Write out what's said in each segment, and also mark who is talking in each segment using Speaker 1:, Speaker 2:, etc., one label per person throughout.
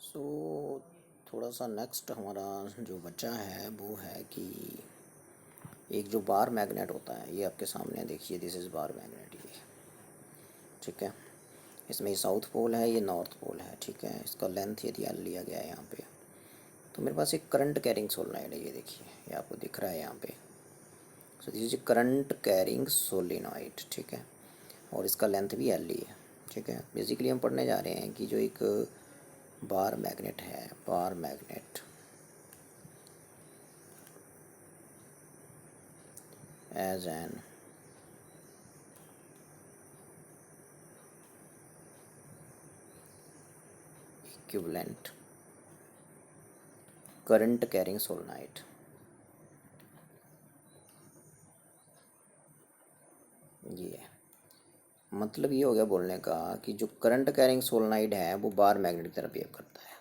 Speaker 1: सो थोड़ा सा नेक्स्ट हमारा जो बचा है वो है कि एक जो बार मैग्नेट होता है, ये आपके सामने देखिए, दिस इज़ बार मैग्नेट। ये ठीक है, इसमें ये साउथ पोल है, ये नॉर्थ पोल है। ठीक है, इसका लेंथ यदि एल लिया गया है यहाँ पे, तो मेरे पास एक करंट कैरिंग सोलेनॉइड है। ये देखिए, ये आपको दिख रहा है यहाँ पे। So this is current carrying solenoid. ठीक है, और इसका लेंथ भी एल ही है। ठीक है, बेसिकली हम पढ़ने जा रहे हैं कि जो एक बार मैग्नेट है, bar magnet as an equivalent current carrying solenoid। ये मतलब ये हो गया बोलने का कि जो करंट कैरिंग सोलेनॉइड है वो बार मैग्नेट की तरह बिहेव करता है।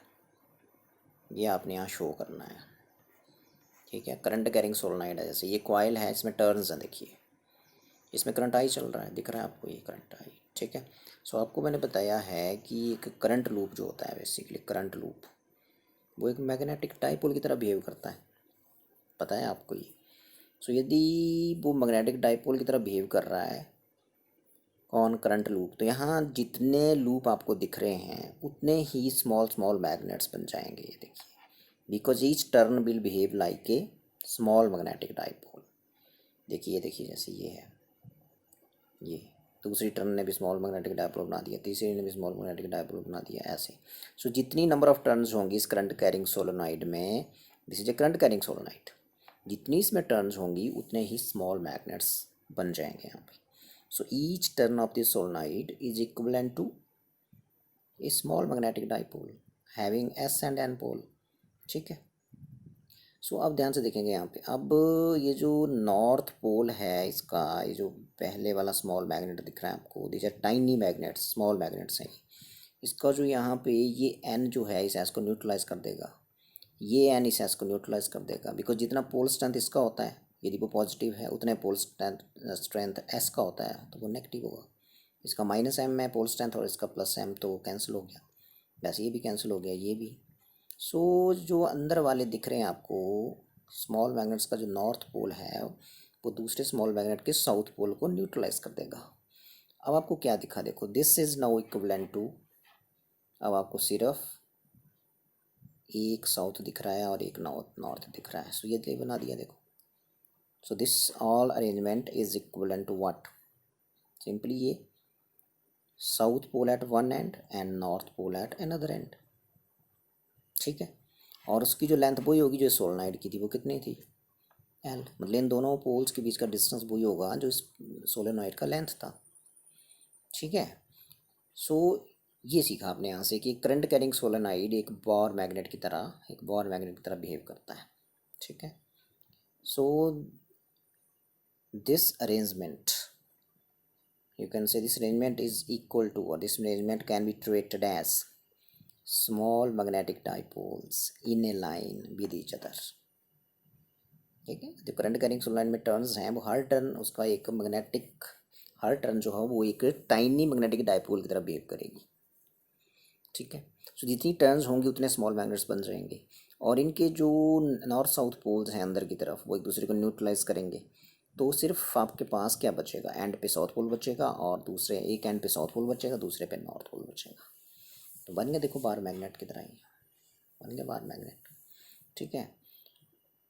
Speaker 1: ये आपने यहाँ शो करना है। ठीक है, करंट कैरिंग सोलेनॉइड है, जैसे ये कॉइल है, इसमें टर्न्स हैं। देखिए, इसमें करंट आई चल रहा है, दिख रहा है आपको ये करंट आई। ठीक है, सो आपको मैंने बताया है कि एक करंट लूप जो होता है, बेसिकली करंट लूप, वो एक मैग्नेटिक डाइपोल की तरह बिहेव करता है। पता है आपको ये? सो यदि वो मैग्नेटिक डाइपोल की तरह बिहेव कर रहा है, कौन? करंट लूप, तो यहाँ जितने लूप आपको दिख रहे हैं उतने ही स्मॉल स्मॉल मैग्नेट्स बन जाएंगे। ये देखिए, because each turn will behave like a small magnetic dipole. देखिए, ये देखिए, जैसे ये है, ये दूसरी टर्न ने भी स्मॉल मैग्नेटिक डाइपोल बना दिया, तीसरी ने भी स्मॉल मैग्नेटिक डाइपोल बना दिया, ऐसे। सो जितनी नंबर ऑफ टर्न्स होंगी इस करंट कैरिंग सोलेनॉइड में, this is a current carrying solenoid, जितनी इसमें टर्न्स होंगी उतने ही स्मॉल मैग्नेट्स बन जाएंगे यहाँ पे। So each turn of this solenoid is equivalent to a small magnetic dipole having S and N pole. ठीक है, सो अब ध्यान से देखेंगे यहाँ पे। अब ये जो नॉर्थ पोल है इसका, ये जो पहले वाला स्मॉल मैग्नेट दिख रहा है आपको, these are tiny magnets, small magnets हैं। इसका जो यहाँ पे ये एन जो है, इस एस को न्यूट्रलाइज कर देगा। ये एन इस एस को न्यूट्रलाइज कर देगा, बिकॉज जितना पोल स्ट्रेंथ इसका होता है, यदि वो पॉजिटिव है, उतने पोल स्ट्रेंथ एस का होता है, तो वो नेगेटिव होगा। इसका माइनस एम है पोल स्ट्रेंथ, और इसका प्लस एम, तो कैंसिल हो गया। वैसे ये भी कैंसिल हो गया, ये भी। सो जो अंदर वाले दिख रहे हैं आपको स्मॉल मैग्नेट्स का, जो नॉर्थ पोल है वो दूसरे स्मॉल मैग्नेट के साउथ पोल को न्यूट्रलाइज कर देगा। अब आपको क्या दिखा, देखो, this is now equivalent to, अब आपको सिर्फ एक साउथ दिख रहा है और एक नॉर्थ नॉर्थ दिख रहा है। सो ये बना दिया, देखो। So this all arrangement is equivalent to what? Simply ये south pole at one end end north pole at another end. ठीक है, और उसकी जो लेंथ वही होगी जो सोलेनॉइड की थी, वो कितनी थी? एल। मतलब इन दोनों पोल्स के बीच का डिस्टेंस वही होगा जो इस सोलेनॉइड का लेंथ था। ठीक है, सो ये सीखा आपने यहाँ से कि करंट कैरिंग सोलेनॉइड एक बार मैग्नेट की तरह, एक बार मैग्नेट की तरह बिहेव करता है। ठीक है, so this arrangement, you can say this arrangement is equal to, or this arrangement can be treated as small magnetic dipoles in a line with each other। ठीक है, जो करंट कैरिंग सोलेनॉइड में turns हैं, वो हर turn उसका एक magnetic, हर turn जो है वो एक टाइनी मैग्नेटिक डाइपोल की तरह बिहेव करेगी। ठीक है, सो जितनी टर्न्स होंगी उतने स्मॉल मैग्नेट्स बन जाएंगे, और इनके जो नॉर्थ साउथ पोल्स हैं अंदर की तरफ, वो एक दूसरे को न्यूट्रलाइज करेंगे। तो सिर्फ आपके पास क्या बचेगा? एंड पे साउथ पोल बचेगा, और दूसरे एक एंड पे साउथ पोल बचेगा, दूसरे पे नॉर्थ पोल बचेगा। तो बन गया, देखो, बार मैग्नेट की तरह ही बन गया बार मैग्नेट। ठीक है,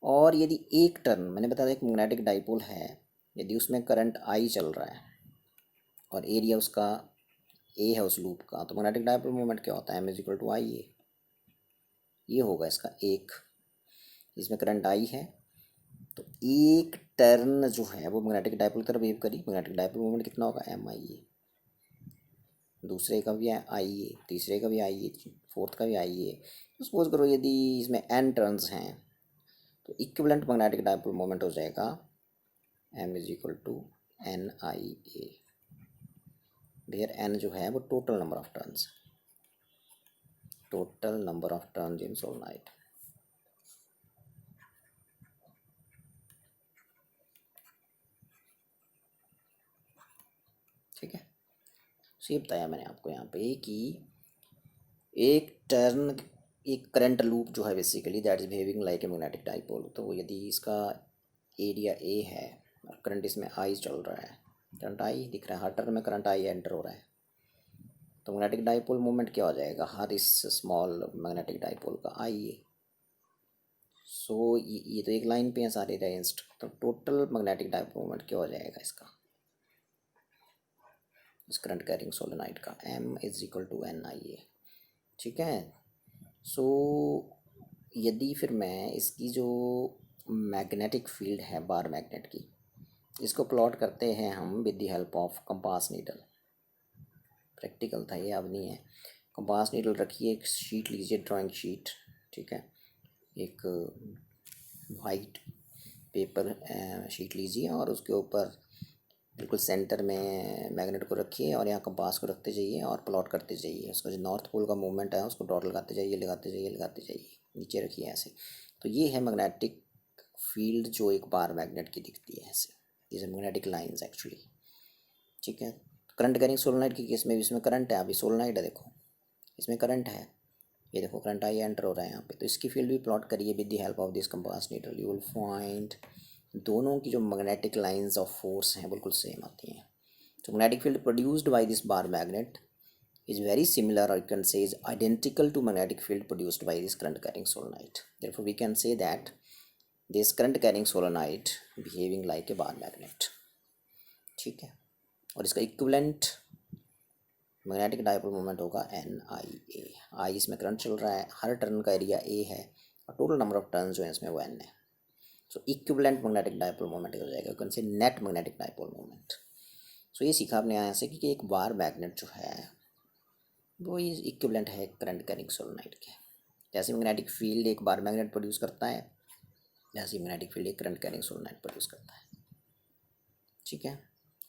Speaker 1: और यदि एक टर्न, मैंने बताया एक मैग्नेटिक डाइपोल है, यदि उसमें करंट आई चल रहा है और एरिया उसका ए है उस लूप का, तो मैग्नेटिक डाइपोल मोमेंट क्या होता है? एम इज इक्वल टू आई ए। ये होगा इसका एक, इसमें करंट आई है, तो एक टर्न जो है वो मैग्नेटिक डाइपोल की तरफ बिहेव करी, मैग्नेटिक डाइपोल मोमेंट कितना होगा? एम आई ए। दूसरे का भी आई ए, तीसरे का भी आई ए, फोर्थ का भी आई ए। तो सपोज करो यदि इसमें एन टर्न्स हैं, तो इक्विवेलेंट मैग्नेटिक डाइपोल मोमेंट हो जाएगा M is equal to N I A, where N जो है वो total number of turns, total number of turns in solenoid. ठीक है, सो ये बताया मैंने आपको यहाँ पे कि एक टर्न एक करंट लूप जो है basically that is behaving like a magnetic dipole. तो यदि इसका एरिया ए है और करंट इसमें आई चल रहा है, करंट आई दिख रहा है, हर टर्न में करंट आई एंटर हो रहा है, तो मैग्नेटिक डाइपोल मोमेंट क्या हो जाएगा हर इस स्मॉल मैग्नेटिक डाइपोल का आई ए। सो ये तो एक लाइन पे है सारे अरेंज्ड, तो टोटल मैग्नेटिक डाइपोल मोमेंट क्या हो जाएगा इसका, इस करंट कैरिंग सोलेनाइड का, M is equal to N I A. ठीक है। सो यदि फिर मैं इसकी जो मैग्नेटिक फील्ड है बार मैग्नेट की, इसको प्लॉट करते हैं हम with the help of compass needle. Practical था ये, अब नहीं है। कंपास नीडल रखिए, एक शीट लीजिए, ड्राइंग शीट, ठीक है, एक वाइट पेपर शीट लीजिए और उसके ऊपर बिल्कुल सेंटर में मैग्नेट को रखिए और यहाँ कंपास को रखते जाइए और प्लॉट करते जाइए। उसका जो नॉर्थ पोल का मूवमेंट है उसको डॉट लगाते जाइए, लगाते जाइए, लगाते जाइए, नीचे रखिए ऐसे। तो ये है मैग्नेटिक फील्ड जो एक बार मैग्नेट की दिखती है ऐसे, this are magnetic lines actually. ठीक है। करंट कैरिंग सोलेनोइड के केस में भी इसमें करंट है, अभी सोलेनोइड है, देखो इसमें करंट है, ये देखो करंट आई एंटर हो रहा है यहाँ पे। तो इसकी फील्ड भी प्लॉट करिए with the help of this compass needle, you will find दोनों की जो मैग्नेटिक लाइंस ऑफ फोर्स हैं बिल्कुल सेम आती हैं। तो magnetic field produced by this bar magnet is very similar, or you can say is identical to magnetic field produced by this current carrying solenoid. Therefore we can say that this current carrying solenoid behaving like a bar magnet. ठीक है। और इसका equivalent magnetic dipole moment होगा N I ए। आई इसमें current चल रहा है, हर turn का एरिया ए है और टोटल नंबर ऑफ टर्न जो है इसमें वो एन है। So equivalent magnetic dipole moment हो जाएगा, you can say net magnetic dipole moment. So ये सीखा आपने यहाँ से कि एक बार मैग्नेट जो है वो ये इक्विवेलेंट है करंट कैरिंग सोलेनोइड के। जैसे मैग्नेटिक फील्ड एक बार मैग्नेट प्रोड्यूस करता है, जैसे मैग्नेटिक फील्ड एक करंट कैरिंग सोलेनोइड प्रोड्यूस करता है। ठीक है।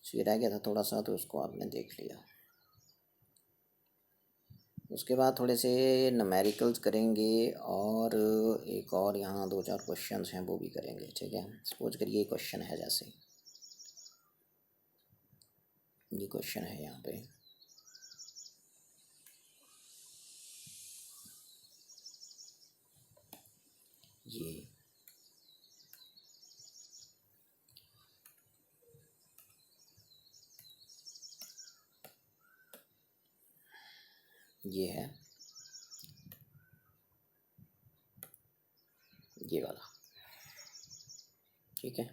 Speaker 1: सो ये रह गया था थोड़ा सा, तो उसको आपने देख लिया। उसके बाद थोड़े से न्यूमेरिकल्स करेंगे और एक और यहाँ 2-4 क्वेश्चंस हैं वो भी करेंगे। ठीक है। सपोज करिए क्वेश्चन है, जैसे ये क्वेश्चन है यहाँ पे, ये है ये वाला। ठीक है।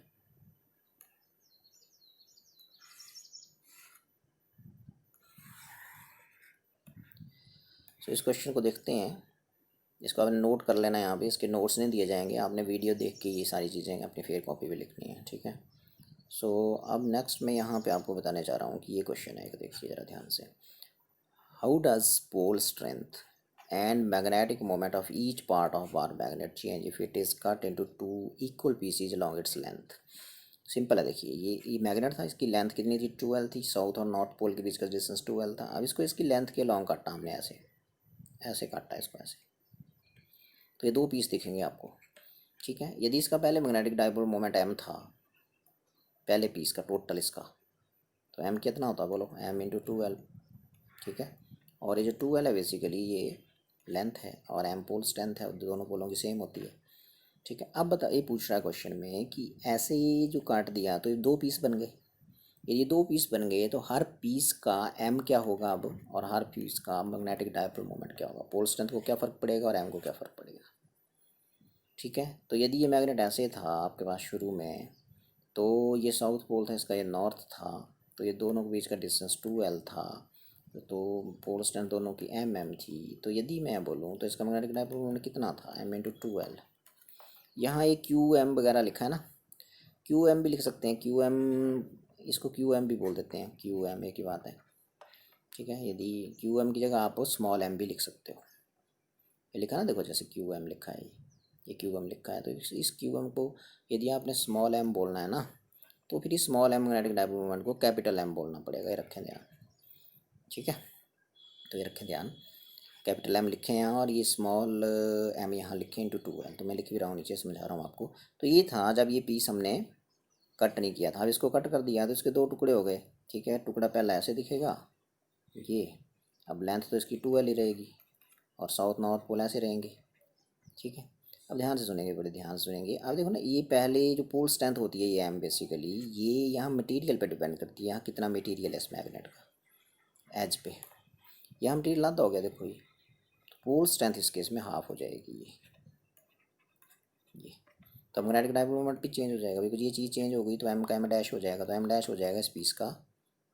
Speaker 1: तो इस क्वेश्चन को देखते हैं, इसको आपने नोट कर लेना है, यहाँ पे इसके नोट्स नहीं दिए जाएंगे, आपने वीडियो देख के ये सारी चीज़ें अपनी फेयर कॉपी पे लिखनी है। ठीक है। सो अब नेक्स्ट मैं यहाँ पे आपको बताने जा रहा हूँ कि ये क्वेश्चन है, देखिए ज़रा ध्यान से। How does pole strength and magnetic moment of each part of bar magnet change if it is cut into 2 equal pieces along its length. Simple है, देखिए ये मैग्नेट था, इसकी लेंथ कितनी थी, 2L थी। साउथ और नॉर्थ पोल के बीच का डिस्टेंस 2L था। अब इसको इसकी लेंथ के अलॉन्ग काटा हमने, ऐसे ऐसे काटा इसको ऐसे, तो ये 2 पीस दिखेंगे आपको। ठीक है। यदि इसका पहले मैग्नेटिक डाइपोल मोमेंट m था, पहले पीस का टोटल इसका, तो m कितना होता है बोलो, m इंटू 2L। ठीक है। और ये जो 2L है बेसिकली ये लेंथ है और m पोल स्ट्रेंथ है, दोनों पोलों की सेम होती है। ठीक है। अब बता, ये पूछ रहा है क्वेश्चन में कि ऐसे ही जो काट दिया तो ये 2 पीस बन गए। यदि 2 पीस बन गए तो हर पीस का m क्या होगा अब, और हर पीस का मैग्नेटिक डाइपोल मोमेंट क्या होगा, पोल स्ट्रेंथ को क्या फ़र्क पड़ेगा और m को क्या फ़र्क पड़ेगा। ठीक है। तो यदि ये मैग्नेट ऐसे था आपके पास शुरू में, तो ये साउथ पोल था, इसका ये नॉर्थ था, तो ये दोनों के बीच का डिस्टेंस 2L था, तो पोल स्ट्रेंथ दोनों की mm थी। तो यदि मैं बोलूँ तो इसका मैग्नेटिक डाइपोल मोमेंट कितना था, m इंटू 2L। यहाँ ये QM वगैरह लिखा है ना, QM भी लिख सकते हैं, QM, इसको QM भी बोल देते हैं, QM एक ही बात है। ठीक है। यदि QM की जगह आप स्मॉल m भी लिख सकते हो, ये लिखा ना, देखो जैसे QM लिखा है, ये QM लिखा है, तो इस QM को यदि आपने स्मॉल m बोलना है ना, तो फिर इस small m magnetic dipole moment को कैपिटल M बोलना पड़ेगा, ये रखें ध्यान। ठीक है। तो ये रखें ध्यान, कैपिटल M लिखें यहाँ और ये स्मॉल m यहाँ लिखें इंटू 2L। तो मैं लिख भी रहा हूँ, नीचे समझा रहा हूँ आपको। तो ये था जब ये पीस हमने कट नहीं किया था, अब इसको कट कर दिया तो इसके 2 टुकड़े हो गए। ठीक है। टुकड़ा पहला ऐसे दिखेगा ये, अब लेंथ तो इसकी 2L ही रहेगी, और साउथ नॉर्थ पोल ऐसे रहेंगे, ठीक है। अब ध्यान से सुनेंगे, बड़े ध्यान से सुनेंगे। अब देखो ना, ये पहले जो पोल स्ट्रेंथ होती है ये एम बेसिकली, ये यहाँ मटेरियल पे डिपेंड करती है, यहाँ कितना मटेरियल है इस मैग्नेट का एज पे। यहाँ मटेरियल आधा हो गया देखो, ये तो पोल स्ट्रेंथ इस केस में हाफ हो जाएगी ये। तो मैग्नेटिक डाइपोल मोमेंट भी चेंज हो जाएगा, बिकॉज ये चीज़ चेंज हो गई तो एम का एम डैश हो जाएगा, तो एम डैश हो जाएगा इस पीस का,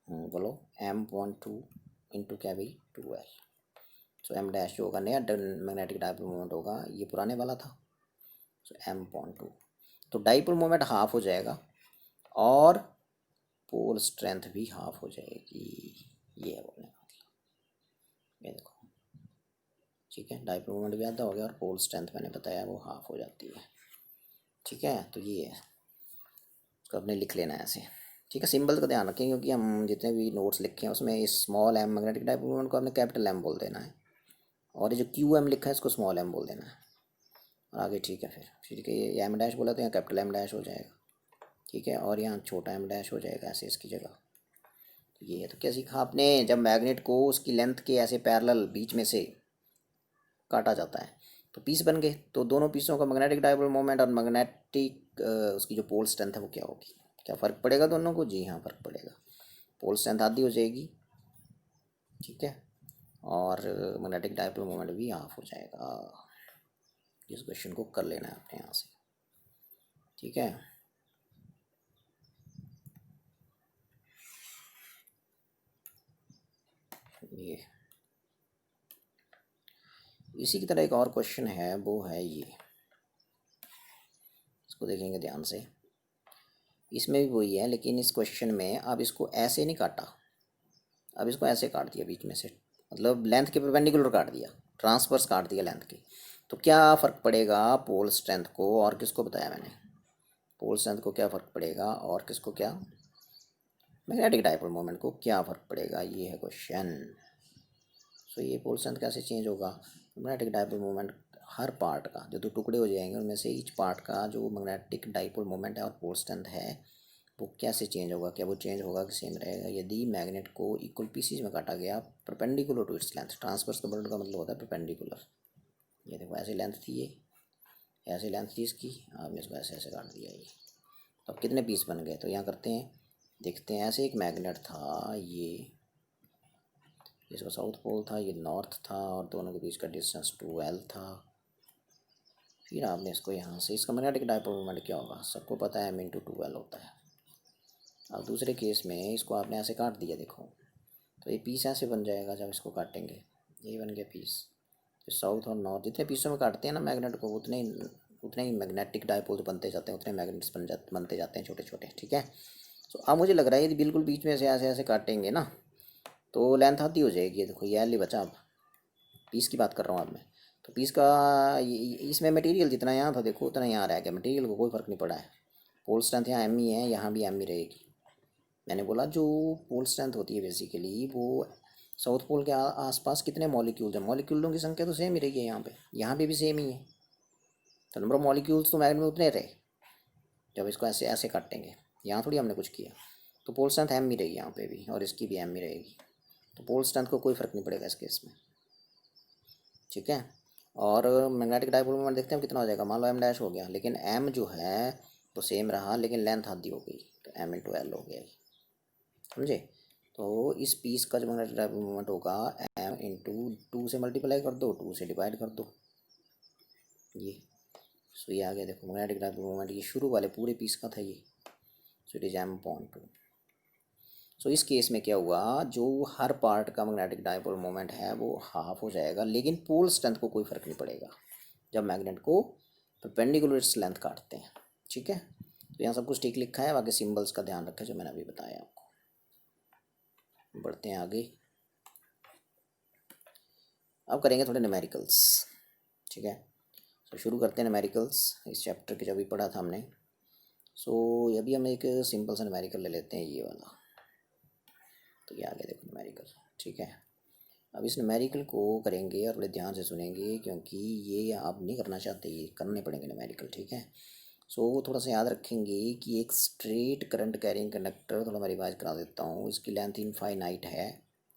Speaker 1: बोलो M12 इंटू क्या भाई 2L। सो एम डैश जो होगा नया मैग्नेटिक डाइपोल मोमेंट होगा, ये पुराने वाला था, सो M.2। तो डाइपोल मोमेंट हाफ हो जाएगा और पोल स्ट्रेंथ भी हाफ हो जाएगी, ये है बोलने का मतलब। ये देखो, ठीक है, डाइपोल मोमेंट भी आधा हो गया और पोल स्ट्रेंथ मैंने बताया वो हाफ हो जाती है, ठीक है। तो ये है, इसको आपने लिख लेना है ऐसे, ठीक है। सिंबल्स का ध्यान रखें, क्योंकि हम जितने भी नोट्स लिखे हैं उसमें इस small M magnetic dipole moment को आपने कैपिटल एम बोल देना है, और ये जो क्यू एम लिखा है इसको स्मॉल एम बोल देना है, और आगे ठीक है। फिर ठीक है, ये एम डैश बोला तो यहाँ कैपिटल एम डैश हो जाएगा, ठीक है, और यहाँ छोटा एम डैश हो जाएगा ऐसे इसकी जगह। तो ये है, तो क्या सीखा आपने, जब मैग्नेट को उसकी लेंथ के ऐसे पैरेलल बीच में से काटा जाता है तो पीस बन गए, तो दोनों पीसों का मैग्नेटिक डाइपोल मोमेंट और मैग्नेटिक उसकी जो पोल स्ट्रेंथ है वो क्या होगी, क्या फ़र्क पड़ेगा दोनों को, जी हाँ फ़र्क पड़ेगा। पोल स्ट्रेंथ आधी हो जाएगी, ठीक है, और मैग्नेटिक डाइपोल मोमेंट भी हाफ हो जाएगा। इस क्वेश्चन को कर लेना है अपने यहाँ से, ठीक है। ये इसी की तरह एक और क्वेश्चन है, वो है ये, इसको देखेंगे ध्यान से। इसमें भी वही है, लेकिन इस क्वेश्चन में अब इसको ऐसे नहीं काटा, अब इसको ऐसे काट दिया बीच में से, मतलब लेंथ के परपेंडिकुलर काट दिया, ट्रांसवर्स काट दिया लेंथ के। तो क्या फ़र्क पड़ेगा पोल स्ट्रेंथ को, और किसको बताया मैंने, पोल स्ट्रेंथ को क्या फ़र्क पड़ेगा और किसको, क्या मैग्नेटिक डाइपोल मोमेंट को क्या फ़र्क पड़ेगा, ये है क्वेश्चन। सो ये पोल स्ट्रेंथ कैसे चेंज होगा, मैग्नेटिक डाइपोल मोमेंट हर पार्ट का जो दो टुकड़े हो जाएंगे उनमें से ईच पार्ट का जो मैग्नेटिक डाइपोल मोमेंट है और पोल स्ट्रेंथ है वो कैसे चेंज होगा, क्या वो चेंज होगा कि सेम रहेगा यदि मैग्नेट को इक्वल पीसीज में काटा गया perpendicular to its length. Transverse का वर्ड का मतलब होता है परपेंडिकुलर। ये देखो ऐसे लेंथ थी, ये ऐसे लेंथ थी इसकी, आपने इसको ऐसे ऐसे काट दिया ये, तो अब कितने पीस बन गए, तो यहाँ करते हैं, देखते हैं। ऐसे एक मैग्नेट था, ये इसका साउथ पोल था, ये नॉर्थ था, और दोनों के बीच का डिस्टेंस 2L था। फिर आपने इसको यहाँ से, इसका मैग्नेटिक डाइपोल मोमेंट क्या होगा सबको पता है, M/2L होता है। अब दूसरे केस में इसको आपने ऐसे काट दिया, देखो तो ये पीस ऐसे बन जाएगा जब इसको काटेंगे, ये बन गया पीस। तो साउथ और नॉर्थ जितने पीसों में काटते हैं ना मैग्नेट को, उतने ही मैग्नेटिक डाइपोल बनते जाते हैं, उतने मैग्नेट्स बनते जाते हैं छोटे छोटे, ठीक है। तो अब मुझे लग रहा है यदि बिल्कुल बीच में से ऐसे ऐसे काटेंगे ना तो लेंथ आधी हो जाएगी। देखो ये एल ही बचा, अब पीस की बात कर रहा हूँ अब मैं। तो पीस का इसमें मटेरियल जितना यहाँ था देखो उतना यहाँ रह गया, मटेरियल को कोई फ़र्क नहीं पड़ा है। पोल स्ट्रेंथ यहाँ एम ही है, यहाँ भी एम ही रहेगी। मैंने बोला जो पोल स्ट्रेंथ होती है बेसिकली वो साउथ पोल के आसपास कितने मॉलिक्यूल्स हैं, मॉलिक्यूलों की संख्या तो सेम ही रही है, यहाँ पे भी सेम ही है। तो नंबर ऑफ मॉलिक्यूल्स तो मैग्नेट में उतने रहे जब इसको ऐसे ऐसे काटेंगे, यहाँ थोड़ी हमने कुछ किया। तो पोल स्ट्रेंथ एम ही रहेगी यहाँ पे भी, और इसकी भी एम ही रहेगी। तो पोल स्ट्रेंथ को कोई फ़र्क नहीं पड़ेगा इस केस में, ठीक है। और मैग्नेटिक डाइपोल मोमेंट देखते हैं कितना हो जाएगा, मान लो एम डैश हो गया, लेकिन एम जो है तो सेम रहा, लेकिन लेंथ आधी हो गई, तो M/L हो गया, समझे। तो इस पीस का जो मैग्नेटिक डाइपोल मोमेंट होगा M/2 से मल्टीप्लाई कर दो, 2 से डिवाइड कर दो, ये सो ये आ गया। देखो मैग्नेटिक डाइपोल मोमेंट ये शुरू वाले पूरे पीस का था ये, सो इट इज M/2। सो इस केस में क्या हुआ, जो हर पार्ट का मैग्नेटिक डाइपोल मोमेंट है वो हाफ हो जाएगा, लेकिन पोल स्ट्रेंथ को कोई फ़र्क नहीं पड़ेगा जब मैग्नेट को परपेंडिकुलर इट्स लेंथ काटते हैं, ठीक है। तो यहाँ सब कुछ ठीक लिखा है, बाकी सिंबल्स का ध्यान रखें जो मैंने अभी बताया आपको। बढ़ते हैं आगे, अब करेंगे थोड़े न्यूमेरिकल्स, ठीक है। तो शुरू करते हैं न्यूमेरिकल्स, इस चैप्टर के जो भी पढ़ा था हमने। सो अभी हम एक सिंपल सा न्यूमेरिकल ले लेते हैं, ये वाला। तो ये आ गया देखो न्यूमेरिकल, ठीक है। अब इस न्यूमेरिकल को करेंगे और बड़े ध्यान से सुनेंगे, क्योंकि ये आप नहीं करना चाहते, ये करने पड़ेंगे न्यूमेरिकल, ठीक है। सो थोड़ा सा याद रखेंगे कि एक स्ट्रेट करंट कैरिंग कंडक्टर, थोड़ा मैं रिवाइज करा देता हूँ, इसकी लेंथ इनफाइनाइट है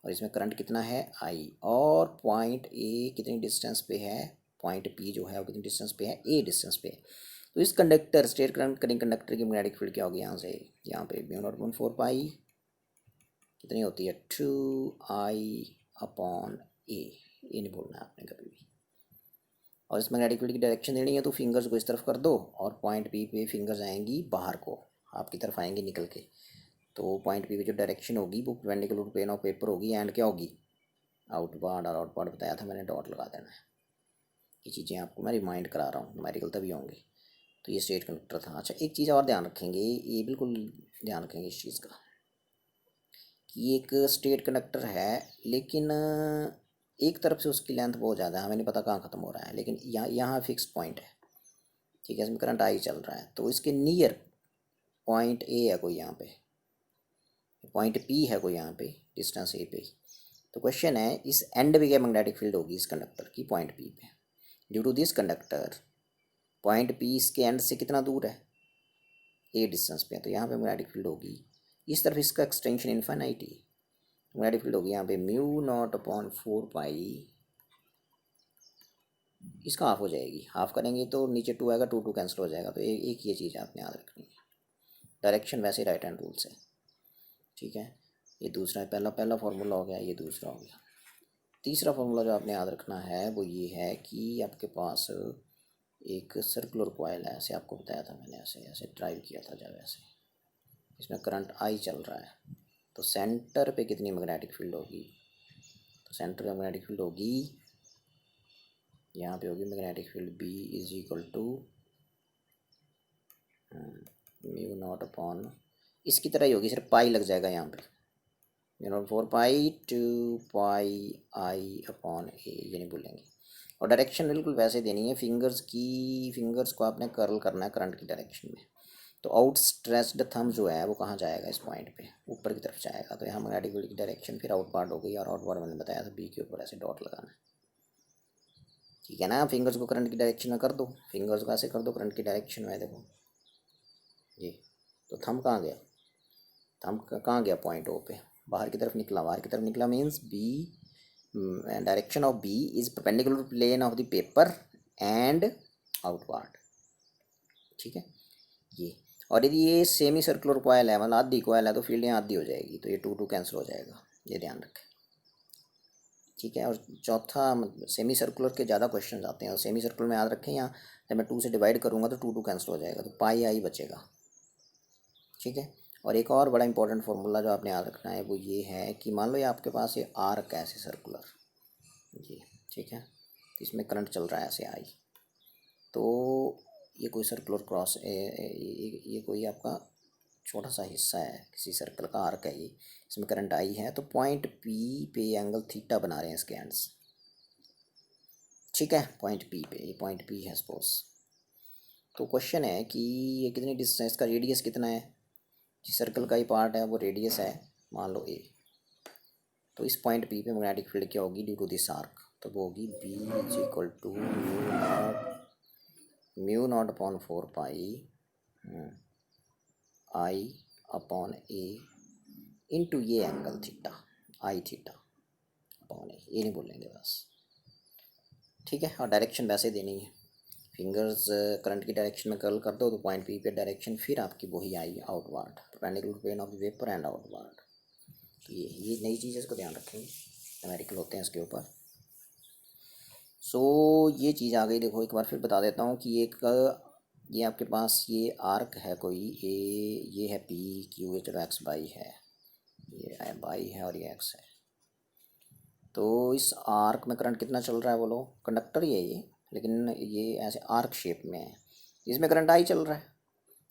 Speaker 1: और इसमें करंट कितना है आई, और पॉइंट ए कितनी डिस्टेंस पे है, पॉइंट पी जो है वो कितनी डिस्टेंस पे है, ए डिस्टेंस पे। तो इस conductor state current carrying conductor की मैग्नेटिक फील्ड क्या होगी यहाँ से, यहाँ पे म्यू नॉट अपॉन 4 पाई कितनी होती है 2I/A, ये नहीं बोलना है आपने कभी भी। और इस मैग्नेटिक फील्ड की डायरेक्शन देनी है तो फिंगर्स को इस तरफ कर दो और पॉइंट पी पे फिंगर्स आएंगी बाहर को, आपकी तरफ आएंगी निकल के। तो पॉइंट पी पे जो डायरेक्शन होगी वो perpendicular to plane of paper होगी एंड क्या होगी आउटवर्ड, और आउटवर्ड बताया था मैंने, डॉट लगा देना है। ये चीज़ें आपको मैं रिमाइंड करा रहा हूँ, न्यूमेरिकल तभी होंगे। तो ये स्टेट कंडक्टर था। अच्छा एक चीज़ और ध्यान रखेंगे, ये बिल्कुल ध्यान रखेंगे इस चीज़ का कि एक स्टेट कंडक्टर है लेकिन एक तरफ से उसकी लेंथ बहुत ज़्यादा है, हमें नहीं पता कहाँ ख़त्म हो रहा है, लेकिन यहाँ फिक्स पॉइंट है, ठीक है, इसमें करंट आई चल रहा है। तो इसके नियर पॉइंट ए है कोई, यहाँ पे पॉइंट पी है कोई, यहाँ पे डिस्टेंस ए पे। तो क्वेश्चन है इस एंड पे क्या मैग्नेटिक फील्ड होगी इस कंडक्टर की पॉइंट पी पे, due to this conductor point P इसके एंड से कितना दूर है, ए डिस्टेंस पे। तो यहाँ पे मैग्नेटिक फील्ड होगी इस तरफ, इसका एक्सटेंशन इन्फिनिट ही, मैग्नेटिक फील्ड होगी यहाँ पे म्यू नॉट अपॉन 4 पाई, इसका हाफ हो जाएगी, हाफ करेंगे तो नीचे 2 आएगा, 2 कैंसिल हो जाएगा। तो एक ये चीज़ आपने याद रखनी है, डायरेक्शन वैसे राइट हैंड रूल से, ठीक है। ये दूसरा है, पहला फार्मूला हो गया, ये दूसरा हो गया। तीसरा फार्मूला जो आपने याद रखना है वो ये है कि आपके पास एक सर्कुलर कॉइल है, ऐसे आपको बताया था मैंने, ऐसे ऐसे ड्राइव किया था जब, ऐसे इसमें करंट आई चल रहा है। तो सेंटर पे कितनी मैग्नेटिक फील्ड होगी, तो सेंटर पे मैग्नेटिक फील्ड होगी, यहाँ पे होगी magnetic field B is equal to mu not upon, इसकी तरह ही होगी, सिर्फ पाई लग जाएगा यहाँ पे, mu naught 4 pi 2 pi I upon A, ये नहीं भूलेंगे। और डायरेक्शन बिल्कुल वैसे देनी है, फिंगर्स को आपने कर्ल करना है करंट की डायरेक्शन में। तो आउट स्ट्रेस्ड थंब जो है वो कहाँ जाएगा, इस पॉइंट पे ऊपर की तरफ जाएगा। तो यहाँ मैग्नेटिक फील्ड की डायरेक्शन फिर आउटवर्ड हो गई, और आउटवर्ड मैंने बताया था बी के ऊपर ऐसे डॉट लगाना है, ठीक है ना। फिंगर्स को करंट की डायरेक्शन में कर दो, फिंगर्स को ऐसे कर दो करंट की डायरेक्शन में, देखो ये। तो थंब कहाँ गया, थंब कहाँ गया पॉइंट ओ पे, बाहर की तरफ निकला, बाहर की तरफ निकला means B, direction of B is perpendicular to plane of the paper and outward, ठीक है ये। और यदि ये सेमी सर्कुलर कॉइल है, मतलब आधी कॉइल है, तो फील्ड यहाँ आधी हो जाएगी, तो ये 2 कैंसिल हो जाएगा, ये ध्यान रखें, ठीक है। और चौथा सेमी सर्कुलर के ज़्यादा क्वेश्चन आते हैं, और सेमी सर्कुलर में याद रखें यहाँ जब मैं 2 से डिवाइड करूँगा तो 2 कैंसिल हो जाएगा, तो पाई आई बचेगा, ठीक है। और एक और बड़ा इंपॉर्टेंट फार्मूला जो आपने याद रखना है वो ये है कि मान लो ये आपके पास ये आर्क है ऐसे सर्कुलर, जी ठीक है, तो इसमें करंट चल रहा है ऐसे आई, तो ये कोई सर्कुलर क्रॉस ये कोई आपका छोटा सा हिस्सा है किसी सर्कल का, आर्क है ये, इसमें करंट आई है। तो पॉइंट पी पे एंगल थीटा बना रहे हैं इसके एंड्स, ठीक है, पॉइंट पी पे, ये पॉइंट पी है सपोज। तो क्वेश्चन है कि ये कितनी डिस्टेंस का रेडियस कितना है, जिस सर्कल का ही पार्ट है वो रेडियस है मान लो ए। तो इस पॉइंट पी पे मैग्नेटिक फील्ड क्या होगी ड्यू टू दिस आर्क, तो वो होगी B is equal to mu not upon 4 pi I upon A into ये angle theta, I theta upon A, ये नहीं बोलेंगे बस, ठीक है। और डायरेक्शन वैसे देनी है, फिंगर्स करंट की डायरेक्शन में कर्ल कर दो तो पॉइंट पी पे डायरेक्शन फिर आपकी वही I outward, perpendicular plane of the paper and outward. तो ये नई चीज़ है, इसको ध्यान रखेंगे, न्यूमेरिकल होते हैं इसके ऊपर। सो ये चीज़ आ गई। देखो एक बार फिर बता देता हूँ कि एक ये आपके पास ये आर्क है कोई, ये है पी क्यू, चलो एक्स बाई है, ये बाई है और ये एक्स है। तो इस आर्क में करंट कितना चल रहा है बोलो, कंडक्टर ही है ये, लेकिन ये ऐसे आर्क शेप में है, इसमें करंट आई चल रहा है।